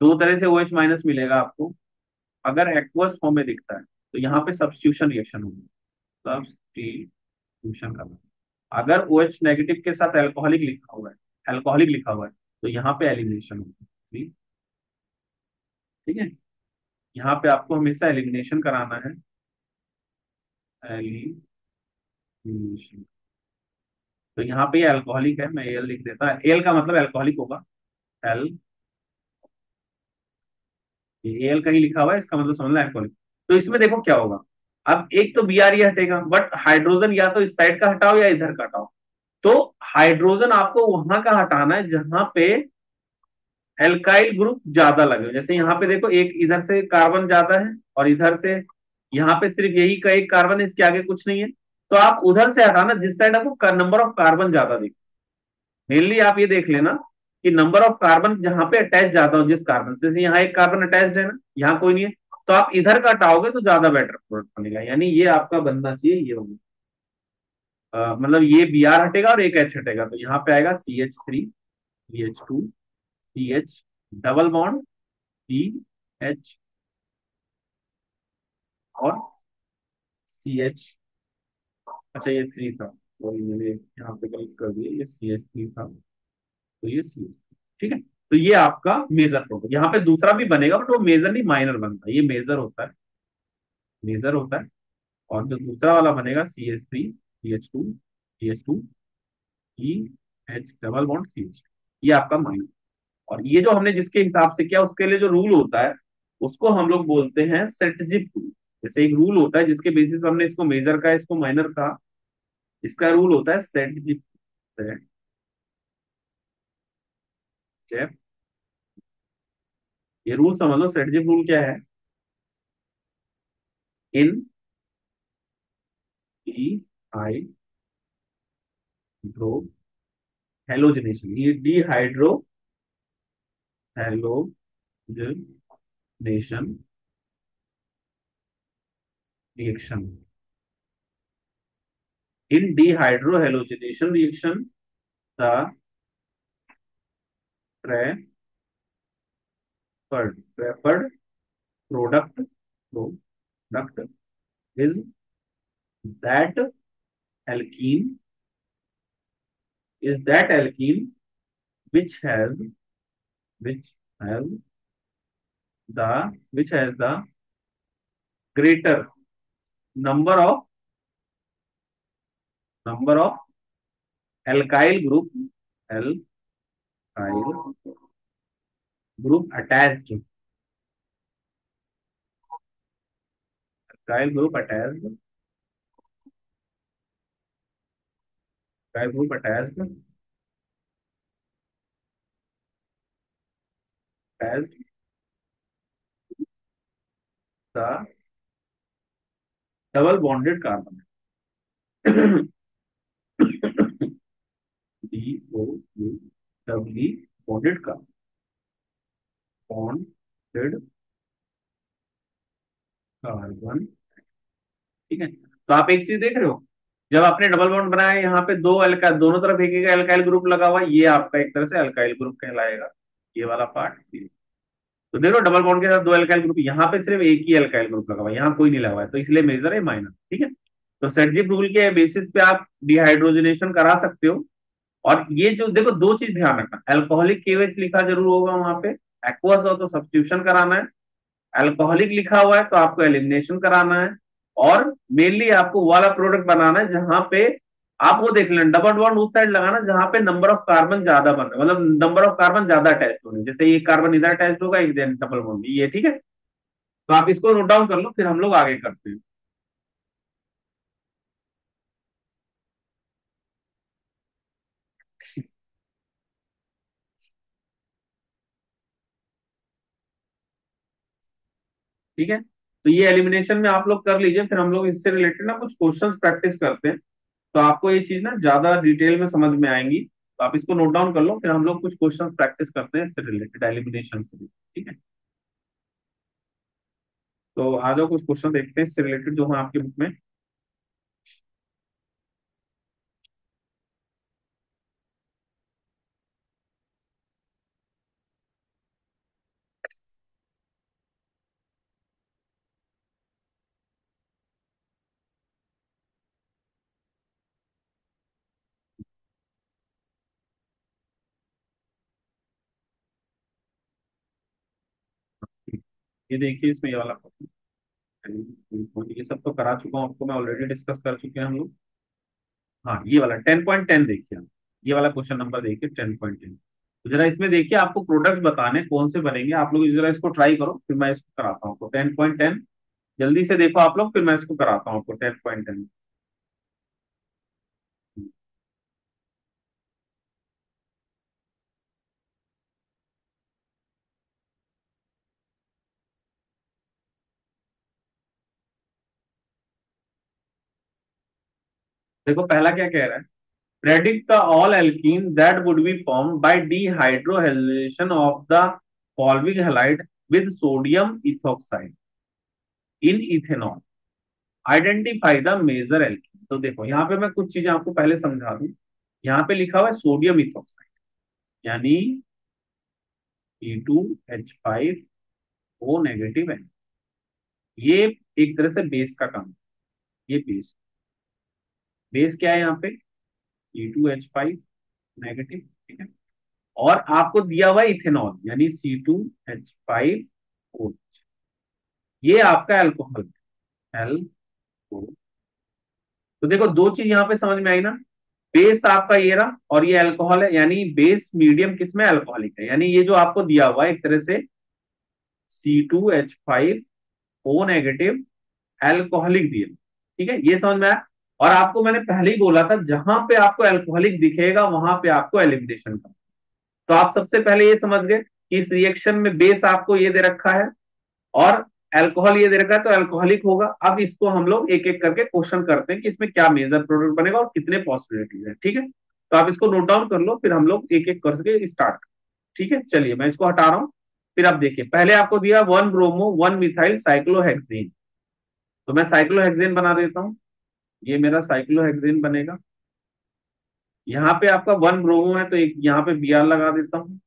दो तरह से OH माइनस मिलेगा आपको। अगर एक्वस फॉर्म में दिखता है तो यहाँ पे सब्स्टिट्यूशन रिएक्शन होगी, सब्स्टिट्यूशन करना। अगर OH नेगेटिव के साथ अल्कोहलिक लिखा हुआ है, अल्कोहलिक लिखा हुआ है, तो यहाँ पे एलिमिनेशन होगी, ठीक है। यहाँ पे आपको हमेशा एलिमिनेशन कराना है, एलिमिनेशन। तो यहाँ पे ये अल्कोहलिक है, मैं एल लिख देता, एल का मतलब अल्कोहलिक होगा, एल, ये एल कहीं लिखा हुआ है, इसका मतलब समझना अल्कोहलिक। तो इसमें देखो क्या होगा, अब एक तो बी आर ये हटेगा, बट हाइड्रोजन या तो इस साइड का हटाओ या इधर का हटाओ। तो हाइड्रोजन आपको वहां का हटाना है जहां पे एल्काइल ग्रुप ज्यादा लगे। जैसे यहाँ पे देखो, एक इधर से कार्बन ज्यादा है, और इधर से यहाँ पे सिर्फ यही का एक कार्बन है, इसके आगे कुछ नहीं है। तो आप उधर से हटाना जिस साइड आपको नंबर ऑफ कार्बन ज्यादा दिखे। मेनली आप ये देख लेना कि नंबर ऑफ कार्बन जहां पे अटैच ज्यादा हो जिस कार्बन से, जैसे यहाँ एक कार्बन अटैच है ना, यहाँ कोई नहीं है, तो आप इधर का हटाओगे तो ज्यादा बेटर प्रोडक्ट बनेगा। यानी ये आपका बनना चाहिए, ये होगा, मतलब ये बी आर हटेगा और एक एच हटेगा, तो यहाँ पे आएगा CH3 CH2 CH double bond CH और CH। अच्छा ये थ्री था, और मैंने यहाँ पे गलत कर दिया, ये CH3 था, तो ये CH3, ठीक है। तो ये आपका मेजर प्रोडक्ट, यहाँ पे दूसरा भी बनेगा बट वो मेजर नहीं माइनर बनता है, ये मेजर होता है, मेजर होता है। और जो दूसरा वाला बनेगा CH3 CH2 CH2 double bond CH, ये आपका माइनर। और ये जो हमने जिसके हिसाब से किया उसके लिए जो रूल होता है उसको हम लोग बोलते हैं सेटजिप रूल। जैसे एक रूल होता है जिसके बेसिस पे हमने इसको मेजर का, इसको माइनर का, इसका रूल होता है सेटजिप। ये रूल समझ लो, सेटजिप रूल क्या है, इन डी हाइड्रो हेलोजनेशन, ये dehydro halogenation reaction, In dehydrohallucination reaction, the preferred product product is that alkene is that alkene which has which has the greater number of number of alkyl group attached alkyl group attached alkyl group attached the double bonded carbon. DOU doubly bonded bonded carbon. ठीक है, तो आप एक चीज देख रहे हो, जब आपने डबल बॉन्ड बनाया यहाँ पे दो अल्का दोनों तरफ एक एक अल्काइल ग्रुप लगा हुआ है, ये आपका एक तरह से अल्काइल ग्रुप कहलाएगा, ये वाला पार्ट। तो देखो डबल बॉन्ड के साथ दो अल्काइल ग्रुप, यहाँ पे सिर्फ एक ही अल्काइल ग्रुप लगा हुआ है, यहाँ कोई नहीं लगा हुआ है, तो इसलिए मेजर है माइनस। ठीक है, तो सेडजिप रूल के बेसिस पे आप डिहाइड्रोजनेशन करा सकते हो। और ये जो देखो दो चीज ध्यान रखना, अल्कोहलिक केवेज लिखा जरूर होगा वहां पे, एक्वस हो तो सब्स्टिट्यूशन कराना है, अल्कोहलिक लिखा हुआ है तो आपको एलिमिनेशन कराना है, और मेनली आपको वो वाला प्रोडक्ट बनाना है जहां पे आप वो देख लें डबल बॉन्ड उस साइड लगाना जहां पे नंबर ऑफ कार्बन ज्यादा बन रहे, मतलब नंबर ऑफ कार्बन ज्यादा अटैच होने, जैसे ये कार्बन इधर अटैच होगा एक डबल बॉन्ड ये। ठीक है, तो आप इसको नोट डाउन कर लो, फिर हम लोग आगे करते हैं। ठीक है, तो ये एलिमिनेशन में आप लोग कर लीजिए, फिर हम लोग इससे रिलेटेड ना कुछ क्वेश्चंस प्रैक्टिस करते हैं, तो आपको ये चीज ना ज्यादा डिटेल में समझ में आएंगी, तो आप इसको नोट डाउन कर लो, फिर हम लोग कुछ क्वेश्चंस प्रैक्टिस करते हैं इससे रिलेटेड एलिमिनेशन से भी। ठीक है, तो आ जाओ कुछ क्वेश्चन देखते हैं इससे रिलेटेड जो है आपकी बुक में। ये देखिए इसमें ये वाला क्वेश्चन, ये सब तो करा चुका हूँ आपको मैं, ऑलरेडी डिस्कस कर चुके हैं हम लोग। हाँ ये वाला 10.10 देखिए आप, ये वाला क्वेश्चन नंबर देखिए 10.10। तो जरा इसमें देखिए आपको प्रोडक्ट बताने कौन से बनेंगे, आप लोग जरा इसको ट्राई करो, फिर मैं इसको कराता हूँ आपको 10.10। जल्दी से देखो आप लोग, फिर मैं इसको कराता हूँ आपको 10.10। देखो पहला क्या कह रहा है, predict the all alkenes that would be formed by dehydrohalation of the following halide with sodium ethoxide in ethanol, identify the major alkene। तो देखो यहाँ पे मैं कुछ चीजें आपको पहले समझा दूं, यहाँ पे लिखा हुआ है सोडियम इथोक्साइड, यानी E2H5O नेगेटिव है, ये एक तरह से बेस का काम है, ये बेस बेस क्या है यहाँ पे E2H5 नेगेटिव। ठीक है, और आपको दिया हुआ इथेनॉल यानी C2H5O, ये आपका अल्कोहल एल्कोहल। तो देखो दो चीज यहाँ पे समझ में आई ना, बेस आपका ये रहा और ये अल्कोहल है, यानी बेस मीडियम किसमें अल्कोहलिक है, यानी ये जो आपको दिया हुआ है एक तरह से C2H5O नेगेटिव अल्कोहलिक दिया। ठीक है, ये समझ में आया। और आपको मैंने पहले ही बोला था जहां पे आपको अल्कोहलिक दिखेगा वहां पे आपको एलिमिनेशन का। तो आप सबसे पहले ये समझ गए कि इस रिएक्शन में बेस आपको ये दे रखा है और अल्कोहल ये दे रखा है, तो अल्कोहलिक होगा। अब इसको हम लोग एक एक करके क्वेश्चन करते हैं कि इसमें क्या मेजर प्रोडक्ट बनेगा और कितने पॉसिबिलिटीज है। ठीक है, तो आप इसको नोट डाउन कर लो, फिर हम लोग एक एक करके स्टार्ट। ठीक है, चलिए मैं इसको हटा रहा हूं, फिर आप देखिए पहले आपको दिया 1 ब्रोमो 1 मिथाइल साइक्लोहेक्सेन, तो मैं साइक्लोहेक्सेन बना देता हूँ। ये मेरा साइक्लोहेक्सेन बनेगा। यहाँ पे आपका वन ब्रोमो है तो एक यहाँ पे Br लगा देता हूँ,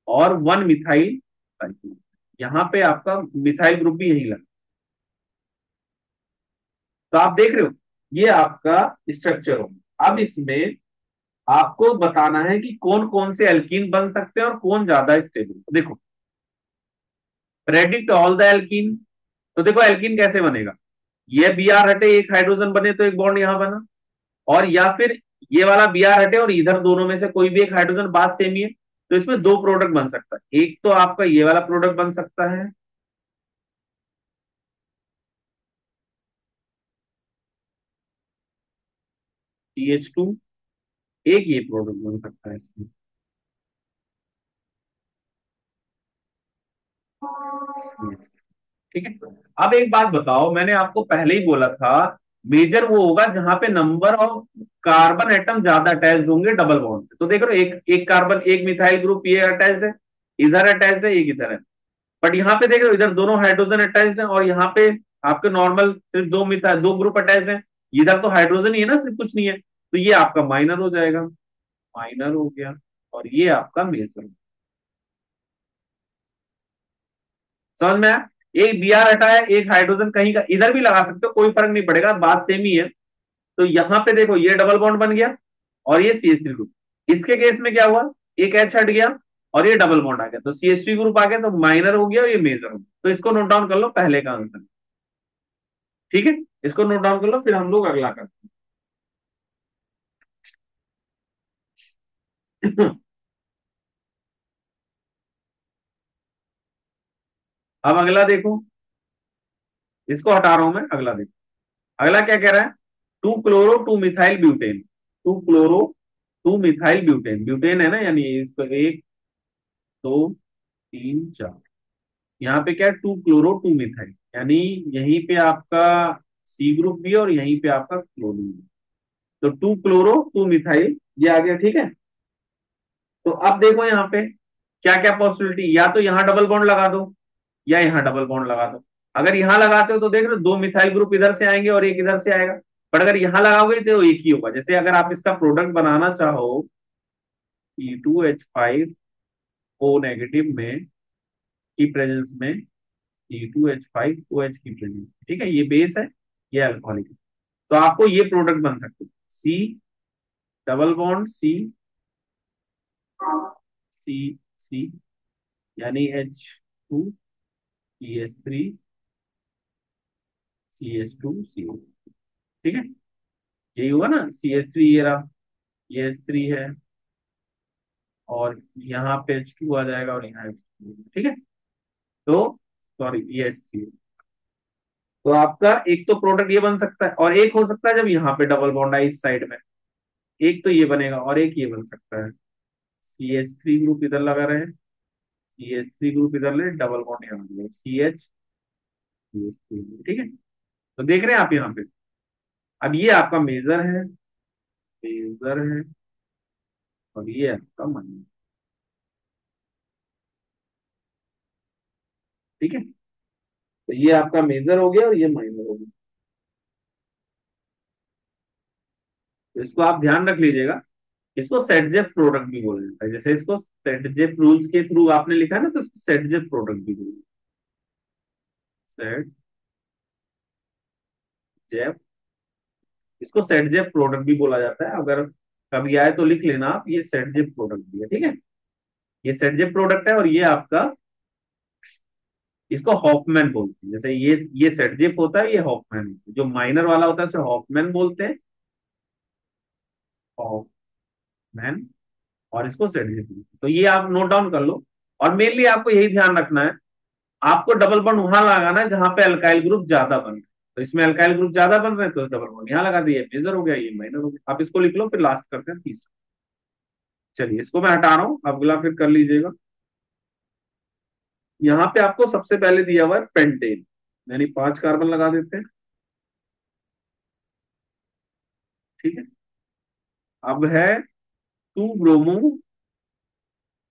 और वन मिथाइल साइक्लो, यहाँ पे आपका मिथाइल ग्रुप भी यही लगा। तो आप देख रहे हो, ये आपका स्ट्रक्चर हो। अब इसमें आपको बताना है कि कौन कौन से एल्कीन बन सकते हैं और कौन ज्यादा स्टेबल। देखो, प्रेडिक्ट ऑल द एल्कीन। तो देखो एल्कीन कैसे बनेगा, ये Br हटे, एक हाइड्रोजन बने तो एक बॉन्ड यहां बना, और या फिर ये वाला Br हटे और इधर दोनों में से कोई भी एक हाइड्रोजन, बात सेम ही है। तो इसमें दो प्रोडक्ट बन सकता है, एक तो आपका ये वाला प्रोडक्ट बन सकता है, CH2, एक ये प्रोडक्ट बन सकता है इसमें। ठीक है। अब एक बात बताओ, मैंने आपको पहले ही बोला था, मेजर वो होगा जहां पे नंबर ऑफ कार्बन एटम ज्यादा अटैच होंगे डबल बॉन्ड से। तो देख रहे हो, एक एक कार्बन, एक मिथाइल ग्रुप ये अटैच्ड है, इधर अटैच्ड है, एक इधर है। बट यहाँ पे देख रहे हो, इधर दोनों हाइड्रोजन अटैच्ड है, और यहाँ पे आपके नॉर्मल सिर्फ दो मिथाइल, दो ग्रुप अटैच्ड है। इधर तो हाइड्रोजन ही है ना, सिर्फ कुछ नहीं है, तो ये आपका माइनर हो जाएगा। माइनर हो गया, और ये आपका मेजर। समझ में आया? एक Br हटाया, एक हाइड्रोजन कहीं का इधर भी लगा सकते हो, कोई फर्क नहीं पड़ेगा, बात सेम ही है। तो यहां पे देखो, ये डबल बॉन्ड बन गया, और ये CH3 ग्रुप। इसके केस में क्या हुआ, एक H हट गया और ये डबल बॉन्ड आ गया, तो CH3 ग्रुप आ गया, तो माइनर हो गया और ये मेजर हो गया। तो इसको नोट डाउन कर लो, पहले का आंसर। ठीक है, इसको नोट डाउन कर लो, फिर हम लोग अगला करते हैं। अब अगला देखो, इसको हटा रहा हूं मैं, अगला देखो। अगला क्या कह रहा है, two chloro two methyl butane. Two chloro two methyl butane, butane है ना, यानी इसको एक, दो, तीन, चार। यहाँ पे क्या है, टू क्लोरो टू मिथाइल, यानी यहीं पे आपका C ग्रुप भी है और यहीं पे आपका क्लोरीन भी। तो टू क्लोरो टू मिथाइल ये आ गया। ठीक है, तो अब देखो यहाँ पे क्या क्या पॉसिबिलिटी, या तो यहाँ डबल बॉन्ड लगा दो, या यहाँ डबल बॉन्ड लगा दो। अगर यहाँ लगाते हो तो देख रहे हो, दो मिथाइल ग्रुप इधर से आएंगे और एक इधर से आएगा। पर अगर यहाँ लगाओगे तो एक ही होगा। जैसे अगर आप इसका प्रोडक्ट बनाना चाहो, C2H5O नेगेटिव में की प्रेजेंस में, C2H5OH की प्रेजेंस, ठीक है, ये बेस है, ये अल्कोहलिक है। तो आपको ये प्रोडक्ट बन सकते, C डबल बॉन्ड C, यानी H2CH3CH2CH। ठीक है, यही हुआ ना, CH3 ये रहा, ये H3 है, और यहाँ पे H2 आ जाएगा, और यहाँ H2। ठीक है, तो सॉरी, ये H3। तो आपका एक तो प्रोडक्ट ये बन सकता है, और एक हो सकता है जब यहाँ पे डबल बॉन्ड है इस साइड में, एक तो ये बनेगा और एक ये बन सकता है। CH3 ग्रुप इधर लगा रहे, CH3 ग्रुप इधर ले, डबल बॉन्ड यहाँ ले, CH। ठीक है, तो देख रहे हैं आप यहाँ पे। अब ये आपका मेजर है, मेजर है, और ये आपका माइनर। ठीक है, तो ये आपका मेजर हो गया और ये माइनर हो गया। तो इसको आप ध्यान रख लीजिएगा, इसको सेटजेप प्रोडक्ट भी बोला जाता है। जैसे इसको सेटजेप रूल्स के थ्रू आपने लिखा है ना, तो इसको सेटजेप प्रोडक्ट भी बोला, सेटजेप, इसको सेटजेप प्रोडक्ट भी बोला जाता है। अगर कभी आए तो लिख लेना आप, ये सेटजेप प्रोडक्ट भी है। ठीक है, ये सेटजेप प्रोडक्ट है, और ये आपका, इसको हॉफमैन बोलते हैं। जैसे ये सेटजेप होता है, ये हॉफमैन, जो माइनर वाला होता है उसे हॉफमैन बोलते हैं, हॉफमैन, और इसको सेटजेप बोलते हैं। तो ये आप नोट डाउन कर लो, और मेनली आपको यही ध्यान रखना है, आपको डबल बॉन्ड वहां लगाना है जहां पे अल्काइल ग्रुप ज्यादा बन रहे हैं। तो इसमें अल्काइल ग्रुप ज्यादा बन रहे हैं, तो डबल बॉन्ड यहाँ लगा दिए, मेजर हो गया, ये माइनर हो गया। आप इसको लिख लो, फिर लास्ट करते हैं तीसरा। चलिए, इसको मैं हटा रहा हूँ, अगला फिर कर लीजिएगा। यहाँ पे आपको सबसे पहले दिया हुआ है पेंटेन, यानी 5 कार्बन लगा देते हैं। ठीक है, अब है टू ब्रोमो,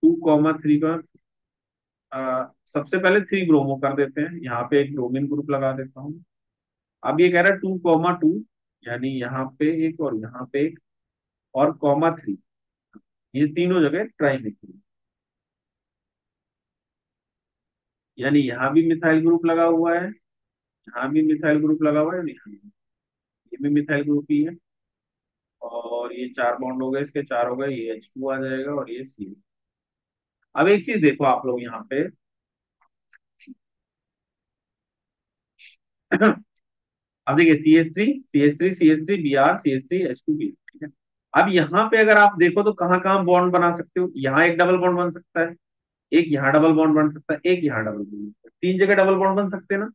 2,3 का, सबसे पहले 3 ब्रोमो कर देते हैं, यहाँ पे एक ब्रोमीन ग्रुप लगा देता हूँ। अब ये कह रहा है 2,2, यानी यहाँ पे एक और यहाँ पे एक और कॉमा 3, ये तीनों जगह ट्राइमिथाइल। यानी यहाँ भी मिथाइल ग्रुप लगा हुआ है, यहाँ भी मिथाइल ग्रुप लगा हुआ है, यानी यहाँ भी। ये भी मिथाइल ग्रुप ही है। और ये चार बॉन्ड हो गए, इसके चार हो गए, ये H2 आ जाएगा और ये C। अब एक चीज देखो आप लोग यहाँ पे अब देखिए CH3 Br CH3 H2 B, ठीक है। अब यहाँ पे अगर आप देखो तो कहाँ कहाँ बॉन्ड बना सकते हो, यहाँ एक डबल बॉन्ड बन सकता है, एक यहाँ डबल बॉन्ड बन सकता है, एक यहाँ डबल बॉन्ड बन सकता है, तीन जगह डबल बॉन्ड बन सकते हैं ना।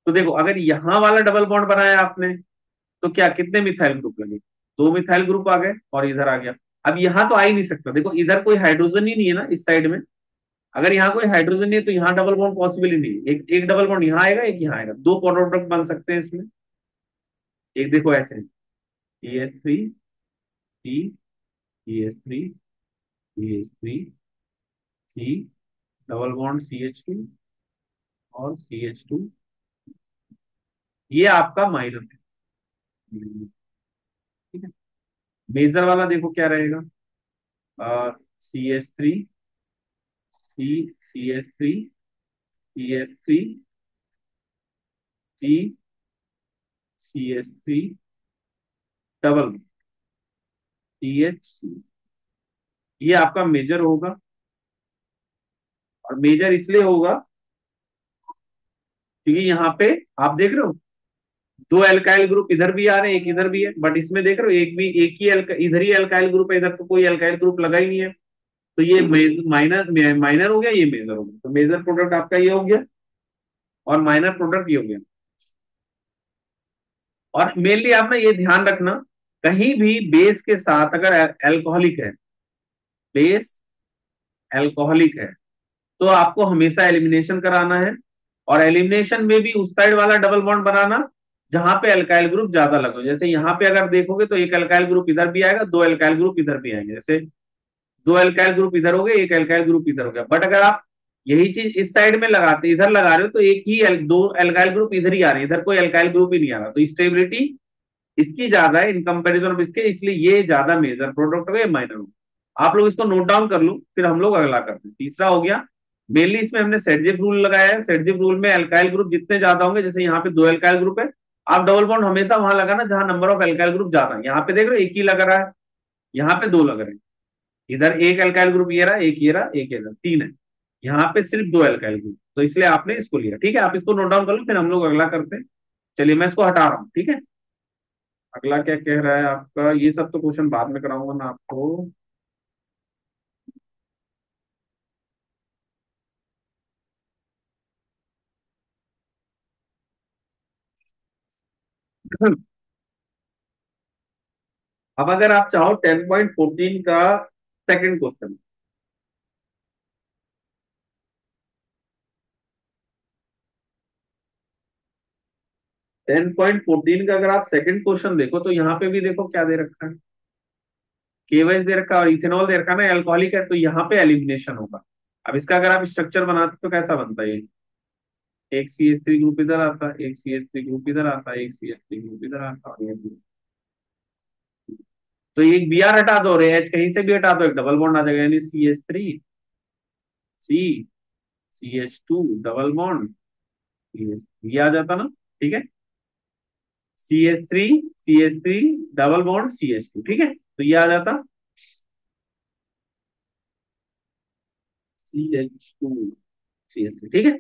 तो देखो अगर यहाँ वाला डबल बॉन्ड बनाया आपने, तो क्या कितने मिथाइल ग्रुप लगे, दो मिथाइल ग्रुप आ गए और इधर आ गया। अब यहाँ तो आ ही नहीं सकता, देखो इधर कोई हाइड्रोजन ही नहीं है ना इस साइड में। अगर यहाँ कोई हाइड्रोजन नहीं है तो यहाँ डबल बॉन्ड पॉसिबल ही नहीं है। एक एक डबल बॉन्ड यहाँ आएगा, एक यहाँ आएगा, दो प्रोडक्ट बन सकते हैं इसमें। एक देखो ऐसे CH3 CH3 CH3 C double bond CH2 और CH2, ये आपका माइनर है। ठीक है। मेजर वाला देखो क्या रहेगा, CH3 CH3 CH3 double CH, ये आपका मेजर होगा। और मेजर इसलिए होगा क्योंकि यहाँ पे आप देख रहे हो दो एल्काइल ग्रुप इधर भी आ रहे हैं, एक इधर भी है, बट इसमें देख रहे हो एक भी एक ही इधर ही एल्काइल ग्रुप है, इधर तो कोई एल्काइल ग्रुप लगा ही नहीं है। तो ये माइनर माइनर हो गया, ये मेजर हो गया, तो मेजर प्रोडक्ट आपका ये हो गया और माइनर प्रोडक्ट ये हो गया। और मेनली आप ना ये ध्यान रखना, कहीं भी बेस के साथ अगर एल्कोहलिक है, बेस एल्कोहलिक है, तो आपको हमेशा एलिमिनेशन कराना है। और एलिमिनेशन में भी उस साइड वाला डबल बॉन्ड बनाना जहां पे अल्काइल ग्रुप ज्यादा लगे। जैसे यहाँ पे अगर देखोगे तो एक अल्काइल ग्रुप इधर भी आएगा, दो अल्काइल ग्रुप इधर भी आएंगे, जैसे दो अल्काइल ग्रुप इधर हो गए, एक अल्काइल ग्रुप इधर हो गया। बट अगर आप यही चीज इस साइड में लगाते इधर लगा रहे हो तो एक ही दो अल्काइल ग्रुप इधर ही आ रहे हैं, इधर कोई अल्काइल ग्रुप ही नहीं आ रहा, तो स्टेबिलिटी इसकी ज्यादा है इन कंपेरिजन ऑफ इसके, इसलिए ये ज्यादा मेजर प्रोडक्ट हो गया, माइनर हो गया। आप लोग इसको नोट डाउन कर लो, फिर हम लोग अगला करते हैं। तीसरा हो गया, मेनली इसमें हमने सेडजिप रूल लगाया है। सेडजिप रूल में अल्काइल ग्रुप जितने ज्यादा होंगे, जैसे यहाँ पे दो अल्काइल ग्रुप है, आप डबल बॉन्ड हमेशा वहां लगाना जहां नंबर ऑफ अल्काइल ग्रुप ज्यादा है। यहाँ पे देख रहे हो एक ही लग रहा है, यहाँ पे दो लग रहे हैं, इधर एक अल्काइल ग्रुप ये रहा, एक ये रहा, एक ये रहा, तीन है। यहाँ पे सिर्फ दो अल्काइल ग्रुप, तो इसलिए आपने इसको लिया। ठीक है, आप इसको नोट डाउन कर लो, फिर हम लोग अगला करते हैं। चलिए मैं इसको हटा रहा हूँ, ठीक है। अगला क्या कह रहा है आपका, ये सब तो क्वेश्चन बाद में कराऊंगा ना आपको। अब अगर आप चाहो 10.14 का सेकंड क्वेश्चन, 10.14 का अगर आप सेकंड क्वेश्चन देखो तो यहाँ पे भी देखो क्या दे रखा है, केवच दे रखा है और इथेनॉल दे रखा है ना, अल्कोहलिक है, तो यहाँ पे एलिमिनेशन होगा। अब इसका अगर आप स्ट्रक्चर बनाते तो कैसा बनता है ये, एक CH3 ग्रुप इधर आता, एक CH3 ग्रुप इधर आता, एक CH3 ग्रुप इधर आता और ये तो एक Br हटा दो और H कहीं से भी हटा दो, एक डबल बॉन्ड आ जाएगा, यानी CH3 CH2 डबल बॉन्ड ये आ जाता ना। ठीक है, CH3 डबल बॉन्ड CH2, ठीक है, तो ये आ जाता CH2 CH3, ठीक है।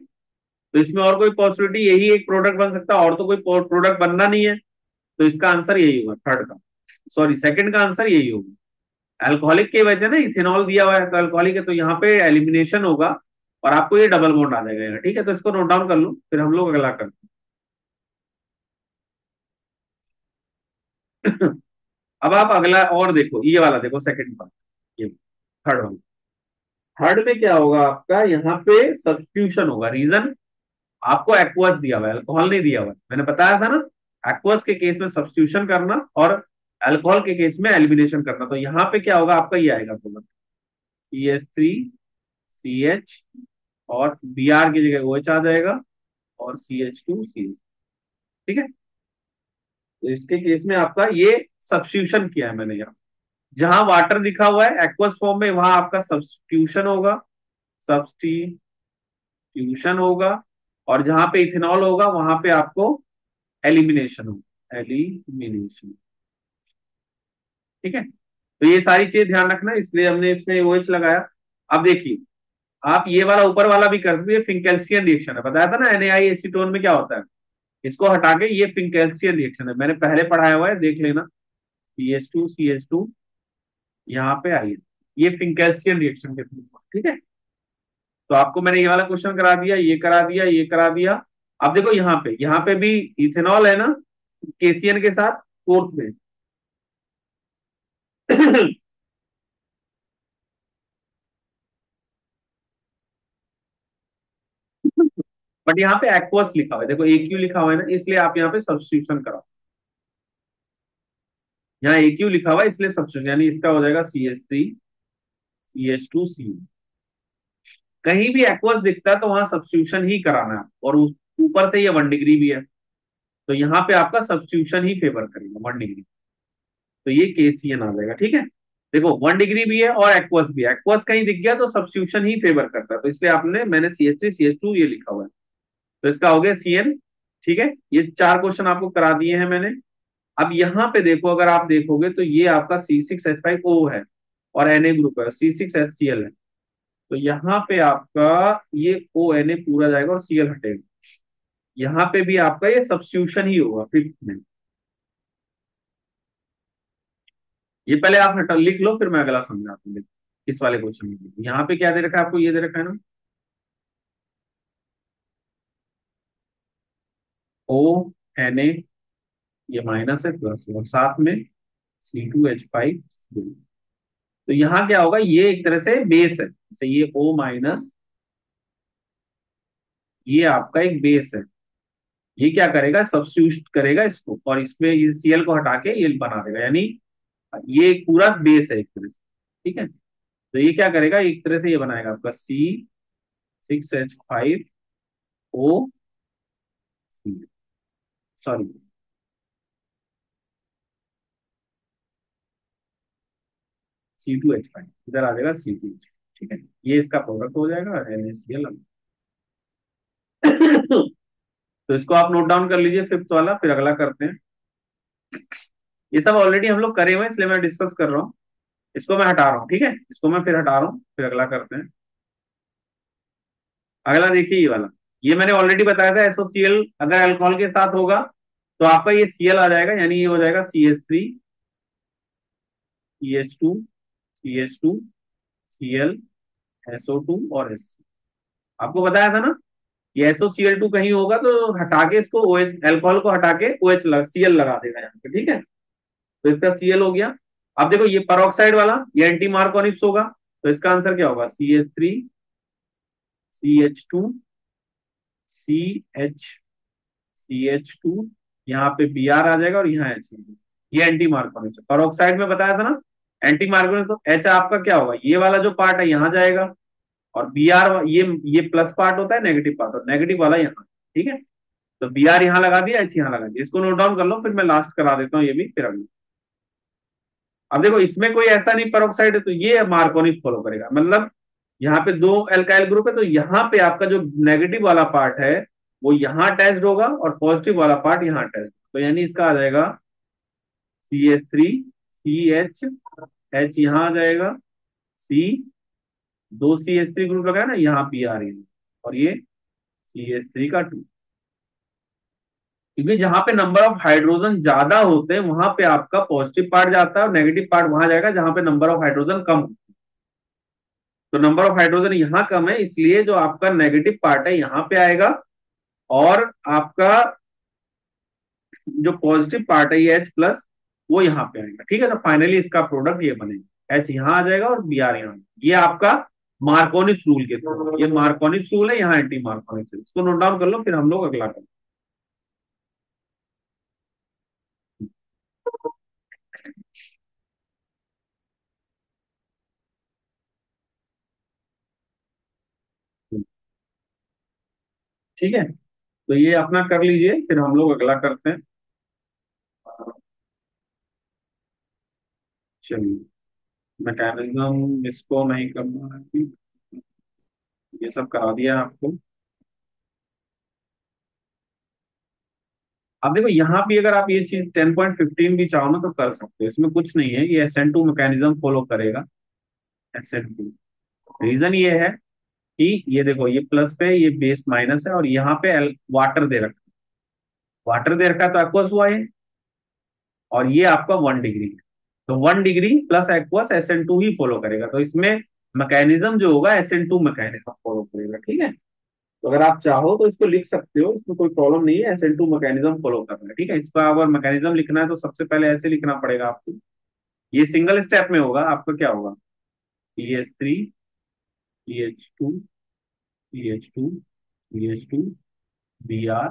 तो इसमें और कोई पॉसिबिलिटी, यही एक प्रोडक्ट बन सकता है, और तो कोई प्रोडक्ट बनना नहीं है, तो इसका आंसर यही होगा थर्ड का, सॉरी सेकंड का आंसर यही होगा। अल्कोहलिक की वजह ना इथेनॉल दिया हुआ है तो अल्कोहलिक है, तो यहाँ पे एलिमिनेशन होगा और आपको ये डबल बॉन्ड आ जाएगा यहाँ, ठीक है। तो इसको नोट डाउन कर लो, फिर हम लोग अगला करते हैं। अब आप अगला और देखो, ये वाला देखो सेकंड पार्ट, ये थर्ड वाला। थर्ड में क्या होगा आपका, यहाँ पे सब्स्टिट्यूशन होगा। रीजन, आपको एक्वस दिया हुआ है, अल्कोहल नहीं दिया हुआ है, मैंने बताया था ना। एक्वस के केस में सब्स्टिट्यूशन करना और अल्कोहल के केस में एलिमिनेशन करना। तो यहाँ पे क्या होगा आपका, ये आएगा तो CH3 CH और Br की जगह OH आ जाएगा और CH2 CH, ठीक है। तो इसके केस में आपका ये सब्स्टिट्यूशन किया है मैंने यहाँ। जहां वाटर लिखा हुआ है एक्वस फॉर्म में, वहां आपका सब्स्टिट्यूशन होगा, सब्स्टिट्यूशन होगा। और जहां पे इथेनॉल होगा वहां पे आपको एलिमिनेशन होगा, एलिमिनेशन। ठीक है, तो ये सारी चीज ध्यान रखना, इसलिए हमने इसमें OH लगाया। अब देखिए, आप ये वाला ऊपर वाला भी कर सकते हैं, फिंकेल्सियन रिएक्शन है, बताया था ना NaI एसीटोन में क्या होता है। इसको हटा के ये फिंकेल्सियन रिएक्शन है, मैंने पहले पढ़ाया हुआ है, देख लेना। CH2 यहाँ पे आई है, ये फिंकेल्सियन रिएक्शन के थ्रू। ठीक है, तो आपको मैंने ये वाला क्वेश्चन करा दिया, ये करा दिया, ये करा दिया। अब देखो यहाँ पे भी इथेनॉल है ना, KCN के साथ फोर्थ में। बट यहाँ पे एक्वस लिखा हुआ है, देखो AQ लिखा हुआ है ना, इसलिए आप यहाँ पे सब्स्टिट्यूशन कराओ। यहाँ AQ लिखा हुआ है इसलिए सब्स्टिट्यूशन, यानी इसका हो जाएगा CH3 CH2 C। कहीं भी एक्वस दिखता है तो वहां सब्स्टिट्यूशन ही कराना है, और ऊपर से ये 1 डिग्री भी है, तो यहाँ पे आपका सब्स्टिट्यूशन ही फेवर करेगा 1 डिग्री। तो ये KCN आ जाएगा। ठीक है, देखो 1 डिग्री भी है और एक्वस भी है, एक्वस कहीं दिख गया तो सब्स्टिट्यूशन ही फेवर करता है, तो इसलिए आपने मैंने CH3 CH2 ये लिखा हुआ है, तो इसका हो गया CN। ठीक है, ये 4 क्वेश्चन आपको करा दिए हैं मैंने। अब यहाँ पे देखो, अगर आप देखोगे तो ये आपका C6H5O है और Na ग्रुप है, C6HCl है, तो यहाँ पे आपका ये ONA पूरा जाएगा और Cl हटेगा। यहाँ पे भी आपका ये सब्स्टिट्यूशन ही होगा फिफ्थ में। ये पहले आप हटा लिख लो, फिर मैं अगला समझाता हूँ। इस वाले क्वेश्चन में यहाँ पे क्या दे रखा है आपको, ये दे रखा है ना, ONA, ये माइनस है प्लस है, और साथ में C2H5। तो यहाँ क्या होगा, ये एक तरह से बेस है, जैसे ये O-, ये आपका एक बेस है। ये क्या करेगा, सब्स्टिट्यूट करेगा इसको, और इसमें ये Cl को हटा के ये बना देगा, यानी ये एक पूरा बेस है एक तरह से। ठीक है, तो ये क्या करेगा, एक तरह से ये बनाएगा आपका C6H5O, सॉरी C2H5, इधर आ जाएगा C2H। ठीक है, ये इसका प्रोडक्ट हो जाएगा NaCl। तो इसको आप नोट डाउन कर लीजिए फिफ्थ वाला, फिर अगला करते हैं। ये सब ऑलरेडी हम लोग करे हुए हैं, इसलिए मैं डिस्कस कर रहा हूँ। इसको मैं हटा रहा हूँ, ठीक है, इसको मैं फिर हटा रहा हूँ, फिर अगला करते हैं। अगला देखिए ये वाला, ये मैंने ऑलरेडी बताया था, SOCl अगर अल्कोहल के साथ होगा तो आपका ये Cl आ जाएगा, यानी ये हो जाएगा CH3 CH2 Cl SO2 और H। आपको बताया था ना, ये SOCl2 कहीं होगा तो हटा के इसको OH, अल्कोहल को हटा के Cl लगा देगा यहाँ पे। ठीक है, तो इसका Cl हो गया। अब देखो ये परऑक्साइड वाला, ये एंटी मार्कोनिक्स होगा, तो इसका आंसर क्या होगा, CH3 CH2 यहाँ पे Br आ जाएगा और यहाँ H। ये एंटी मार्कोनिक्स परऑक्साइड में बताया था ना, एंटी मार्कोनिक्स, तो H आपका क्या होगा, ये वाला जो पार्ट है यहाँ जाएगा, और Br ये प्लस पार्ट होता है, नेगेटिव पार्ट, और नेगेटिव वाला यहाँ। ठीक है, तो Br यहाँ लगा दिया, H यहाँ लगा दिया, इसको नोट डाउन कर लो, फिर मैं लास्ट करा देता हूँ ये भी, फिर अगली। अब देखो इसमें कोई ऐसा नहीं पेरोक्साइड है, तो ये मार्कोनिक फॉलो करेगा, मतलब यहाँ पे दो एल्काइल ग्रुप है, तो यहाँ पे आपका जो नेगेटिव वाला पार्ट है वो यहाँ अटैच्ड होगा और पॉजिटिव वाला पार्ट यहाँ अटैच्ड, तो यानी इसका आ जाएगा CH3 CH, यहाँ आ जाएगा C, दो CH3 ग्रुप लगाया ना, यहाँ Br है, और ये CH3 का 2। क्योंकि जहां पे नंबर ऑफ हाइड्रोजन ज्यादा होते हैं वहां पे आपका पॉजिटिव पार्ट जाता है और नेगेटिव पार्ट वहां जाएगा जहां पे नंबर ऑफ हाइड्रोजन कम होते हैं। तो नंबर ऑफ हाइड्रोजन यहाँ कम है, इसलिए जो आपका नेगेटिव पार्ट है यहाँ पे आएगा, और आपका जो पॉजिटिव पार्ट है ये H+, वो यहाँ पे आएगा। ठीक है, तो फाइनली इसका प्रोडक्ट ये बनेगा, H यहाँ आ जाएगा और Br यहाँ। ये आपका मार्कोनिक्स रूल के थ्रू, ये मार्कोनिक्स रूल है, यहाँ एंटी मार्कोनिक्स है, इसको नोट डाउन कर लो, फिर हम लोग अगला करें। ठीक है, तो ये अपना कर लीजिए, फिर हम लोग अगला करते हैं। चलिए, मैकेनिज्म इसको नहीं करना है, ये सब करा दिया आपको। अब देखो यहाँ भी अगर आप ये चीज 10.15 भी चाहो ना तो कर सकते हो, इसमें कुछ नहीं है, ये SN2 मैकेनिज्म फॉलो करेगा। SN2, रीजन ये है कि ये देखो, ये प्लस पे, ये बेस माइनस है, और यहाँ पे वाटर दे रखा है, वाटर दे रखा है तो एक्वस हुआ है, और ये आपका 1 डिग्री है। तो 1 डिग्री प्लस एक्वस SN2 ही फॉलो करेगा, तो इसमें मैकेनिज्म जो होगा SN2 मैकेनिज्म फॉलो करेगा, ठीक है। तो अगर आप चाहो तो इसको लिख सकते हो, इसमें कोई प्रॉब्लम नहीं है, SN2 मैकेनिज्म फॉलो करना है, ठीक है। इसका अगर मैकेनिज्म लिखना है तो सबसे पहले ऐसे लिखना पड़ेगा आपको। ये सिंगल स्टेप में होगा, आपका क्या होगा, CH3 CH2 CH2 Br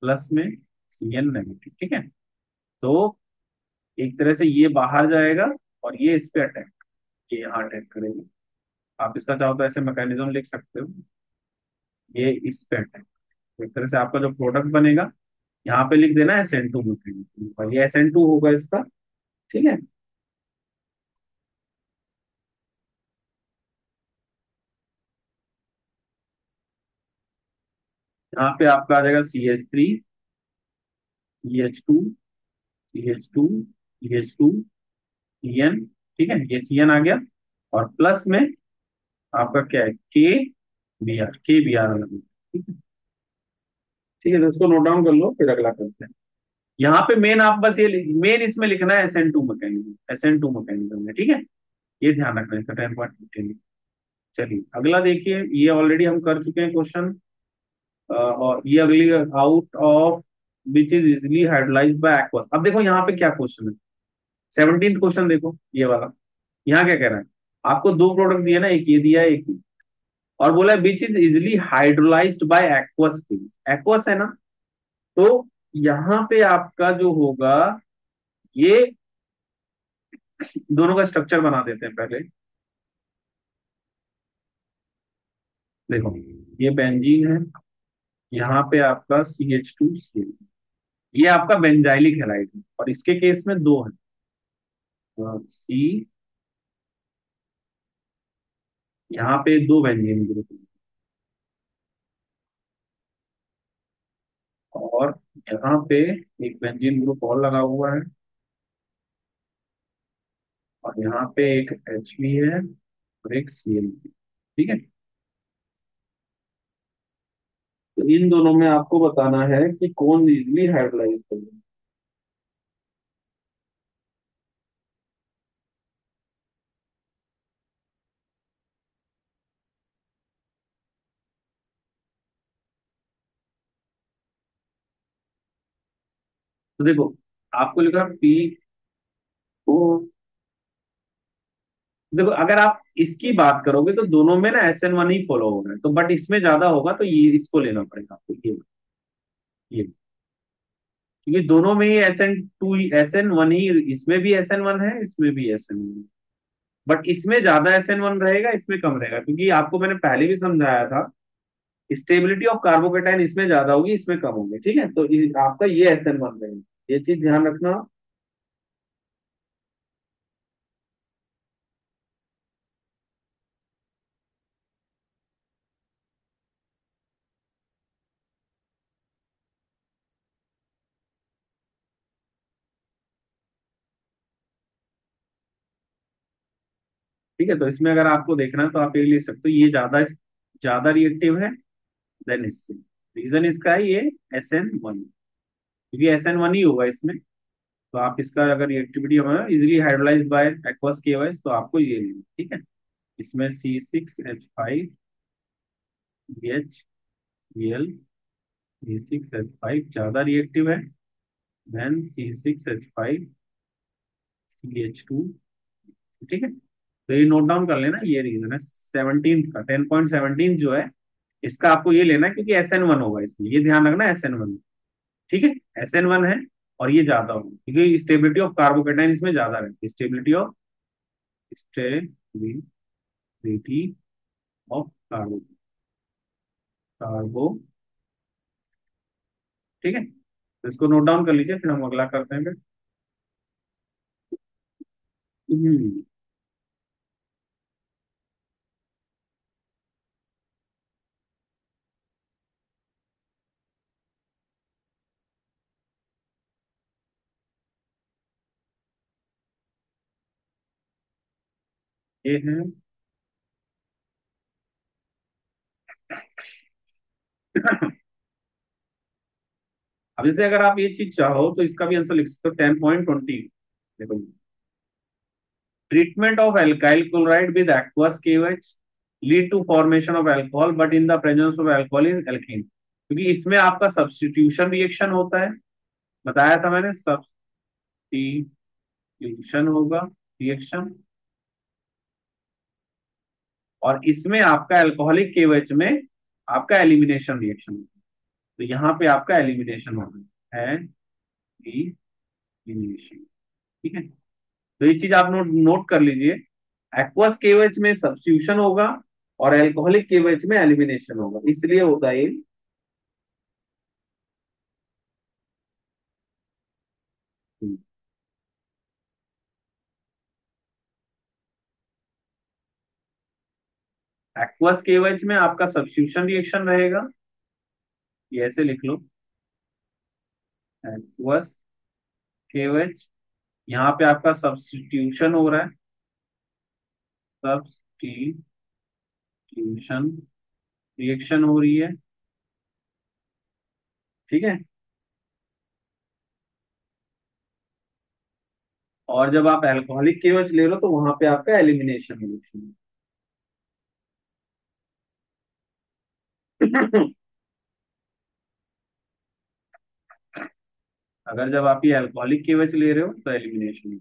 plus में Cn नेगेटिव, ठीक है। तो एक तरह से ये बाहर जाएगा, और ये इस पे अटैक, ये यहाँ अटैक करेगा। आप इसका चाहो तो ऐसे मैकेनिज्म लिख सकते हो, ये इस पे अटैक, एक तरह से आपका जो प्रोडक्ट बनेगा, यहाँ पे लिख देना SN2 मैकेनिज्म, और ये SN2 होगा इसका, ठीक है। यहाँ पे आपका आ जाएगा CH3 CH2 CH2 CN, ठीक है, ये Cn आ गया, और प्लस में आपका क्या है, के बी आर अलग, ठीक है। ठीक है, तो इसको नोट डाउन कर लो, फिर अगला करते हैं। यहाँ पे मेन आप बस ये मेन इसमें लिखना है SN2 मैकेनिज्म है, ठीक है। ये ध्यान रखना है इसका 10.15। चलिए अगला देखिए, ये ऑलरेडी हम कर चुके हैं क्वेश्चन, और ये अगली, out of which is easily hydrolysed bye aqueous. अब देखो यहाँ पे क्या क्वेश्चन है, 17th क्वेश्चन देखो ये वाला। यहाँ क्या कह रहा है, आपको दो प्रोडक्ट दिया ना, एक ये दिया है, एक ये, और बोला which is easily hydrolysed bye aqueous, aqueous है ना। तो यहाँ पे आपका जो होगा, ये दोनों का स्ट्रक्चर बना देते हैं पहले। देखो, ये बेंजीन है, यहाँ पे आपका CH2 ये आपका बेंजाइलिक हैलाइड है, और इसके केस में दो है, सी, यहाँ पे दो बेंजीन ग्रुप है, और यहाँ पे एक बेंजीन ग्रुप और लगा हुआ है, और यहाँ पे एक H भी है, और एक Cl भी, ठीक है। तो इन दोनों में आपको बताना है कि कौन इजिली हाइड्रोलाइज करेगा। तो देखो, आपको लिखा पी ओ, देखो अगर आप इसकी बात करोगे तो दोनों में ना SN1 ही फॉलो हो रहा है, तो बट इसमें ज्यादा होगा, तो ये इसको लेना पड़ेगा आपको, ये क्योंकि दोनों में ही SN2 ही, SN1 ही, इसमें भी SN1 है, इसमें भी SN1, बट इसमें ज्यादा SN1 रहेगा, इसमें कम रहेगा, क्योंकि आपको मैंने पहले भी समझाया था, स्टेबिलिटी ऑफ कार्बोकेटाइन इसमें ज्यादा होगी, इसमें कम होगी, ठीक है। तो आपका ये SN1 रहेगा, ये चीज ध्यान रखना। ठीक है, तो इसमें अगर आपको देखना है तो आप ये लिख सकते हो, ये ज्यादा ज्यादा रिएक्टिव है देन इससे, रीजन इसका है ये SN1, क्योंकि SN1 ही होगा इसमें। तो आप इसका अगर रिएक्टिविटी हमारा easily hydrolyse by aqueous KOH, तो आपको ये लेना, ठीक है। इसमें C6H5BH Bl, C6H5 ज्यादा रिएक्टिव है देन C6H5CH2, ठीक है। तो ये नोट डाउन कर लेना, ये रीजन है 17 का, 10.17 जो है, इसका आपको ये लेना है, क्योंकि SN1 होगा इसमें, ये ध्यान रखना SN1, ठीक है। SN1 है, और ये ज्यादा होगा, क्योंकि स्टेबिलिटी ऑफ कार्बोकेटाइन इसमें ज्यादा रहती है, स्टेबिलिटी ऑफ कार्बो, ठीक है। तो इसको नोट डाउन कर लीजिए, फिर हम अगला करते हैं फिर। हम्म, ये है। अब जैसे अगर आप ये चीज चाहो तो इसका भी आंसर लिख सकते हो 10.20। देखो, treatment of alkyl chloride with aqueous केवेज lead to formation of alcohol but in the presence of alcohol is alkene, क्योंकि इसमें आपका सब्स्टिट्यूशन रिएक्शन होता है। बताया था मैंने, सब्स्टिट्यूशन होगा रिएक्शन, और इसमें आपका अल्कोहलिक केवेज में आपका एलिमिनेशन रिएक्शन होगा। तो यहाँ पे आपका एलिमिनेशन होगा, है एलिमिनेशन। ठीक है, तो ये चीज आप नोट नोट कर लीजिए। एक्वस केवेज में सब्स्टिट्यूशन होगा और एल्कोहलिक केवेज में एलिमिनेशन होगा, इसलिए होता है ये। एक्वस केवेज में आपका सब्स्टिट्यूशन रिएक्शन रहेगा, ये ऐसे लिख लो, एक्वस केवेज, यहाँ पे आपका सब्स्टिट्यूशन हो रहा है, सब्स्टिट्यूशन रिएक्शन हो रही है। ठीक है, और जब आप अल्कोहलिक केवेज ले लो तो वहां पे आपका एलिमिनेशन रिएक्शन। अगर जब आप ये अल्कोहलिक केवेज ले रहे हो तो एलिमिनेशन,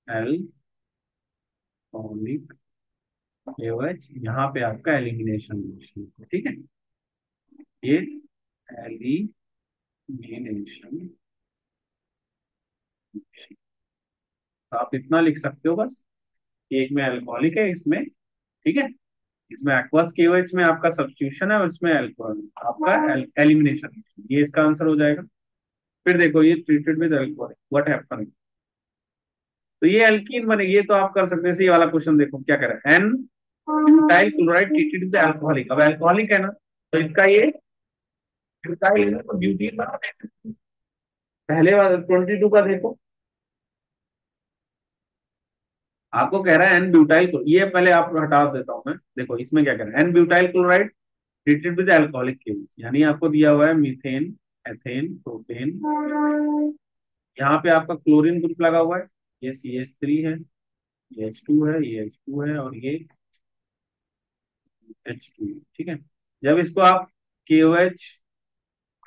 एल्कोहलिक केवेज, यहाँ पे आपका एलिमिनेशन रिएक्शन। ठीक है, ये एलिमिनेशन, तो आप इतना लिख सकते हो बस कि एक में अल्कोहलिक है, इसमें, ठीक है, इसमें एक्वस केवेज में आपका सब्स्टिट्यूशन है और इसमें अल्कोहल आपका एलिमिनेशन, ये इसका आंसर हो जाएगा। फिर देखो, ये treated with alcohol what happen, तो ये एल्कीन बने, ये तो आप कर सकते हैं। ये वाला क्वेश्चन देखो क्या कह रहा है, n butyl chloride treated with alcoholic, अब अल्कोहलिक है ना, तो इसका ये ब्यूटाइल ब्यूटीन बना देते हैं। पहले वाला 22 का देखो, आपको कह रहा है एन ब्यूटाइल, ये पहले आप हटा देता हूं मैं, देखो इसमें क्या कह रहा है, n butyl chloride treated with alcoholic chemical, यानी आपको दिया हुआ है मीथेन, एथेन, प्रोपेन, यहाँ पे आपका क्लोरीन ग्रुप लगा हुआ है, ये CH3 है, ये H2 है, ये H2 है, और ये H2। ठीक है, जब इसको आप KOH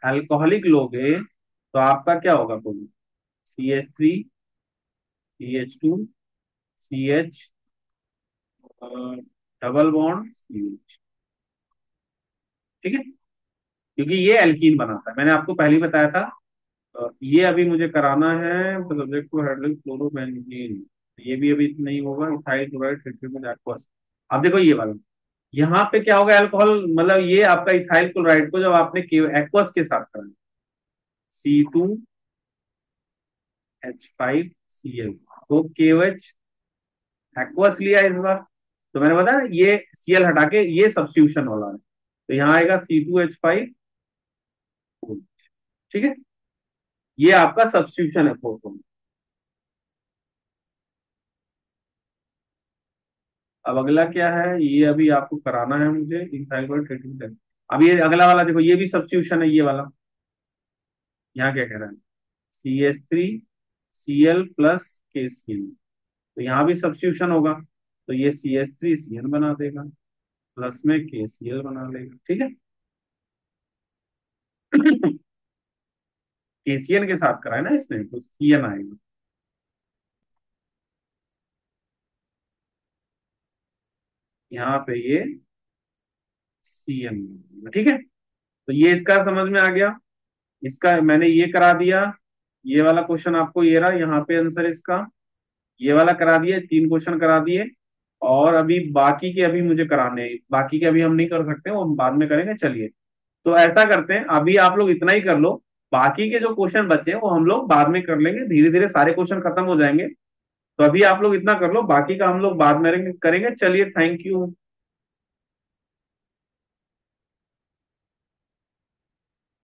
अल्कोहलिक लोगे तो आपका क्या होगा, बोलो, CH3, CH2, CH, double bond CH। ठीक है, क्योंकि ये एल्कीन बनाता है, मैंने आपको पहले ही बताया था। ये अभी मुझे कराना है सब्जेक्ट टू हाइड्रोजन क्लोरोबेंजीन, ये भी अभी नहीं होगा, ethyl chloride treated with aqueous. अब देखो ये वाला, यहाँ पे क्या होगा, अल्कोहल, मतलब ये आपका इथाइल क्लोराइड को जब आपने एक्वस के साथ कराया, C2H5Cl, तो KOH एक्वस लिया इस बार, तो मैंने बताया ये Cl हटा के ये सब्स्टिट्यूशन वाला है, तो यहाँ आएगा C2H5। ठीक है, ये आपका सब्स्टिट्यूशन है फोटो। अब अगला क्या है, ये अभी आपको कराना है मुझे इनथाइल ट्रीटमेंट। अब ये अगला वाला देखो, ये भी सब्स्टिट्यूशन है, ये वाला, यहाँ क्या कह रहा है, CH3Cl+KCl, तो यहाँ भी सब्स्टिट्यूशन होगा, तो ये CH3Cl बना देगा, प्लस में KCl बना लेगा। ठीक है, KCl के साथ कराए ना इसने, तो Cn आएगा, यहाँ पे ये Cn। ठीक है, तो ये इसका समझ में आ गया, इसका मैंने ये करा दिया, ये वाला क्वेश्चन आपको ये रहा, यहाँ पे आंसर इसका, ये वाला करा दिए, 3 क्वेश्चन करा दिए, और अभी बाकी के अभी मुझे कराने हैं, बाकी के अभी हम नहीं कर सकते, वो हम बाद में करेंगे। चलिए, तो ऐसा करते हैं, अभी आप लोग इतना ही कर लो, बाकी के जो क्वेश्चन बचे हैं वो हम लोग बाद में कर लेंगे, धीरे धीरे सारे क्वेश्चन खत्म हो जाएंगे। तो अभी आप लोग इतना कर लो, बाकी का हम लोग बाद में करेंगे। चलिए, थैंक यू।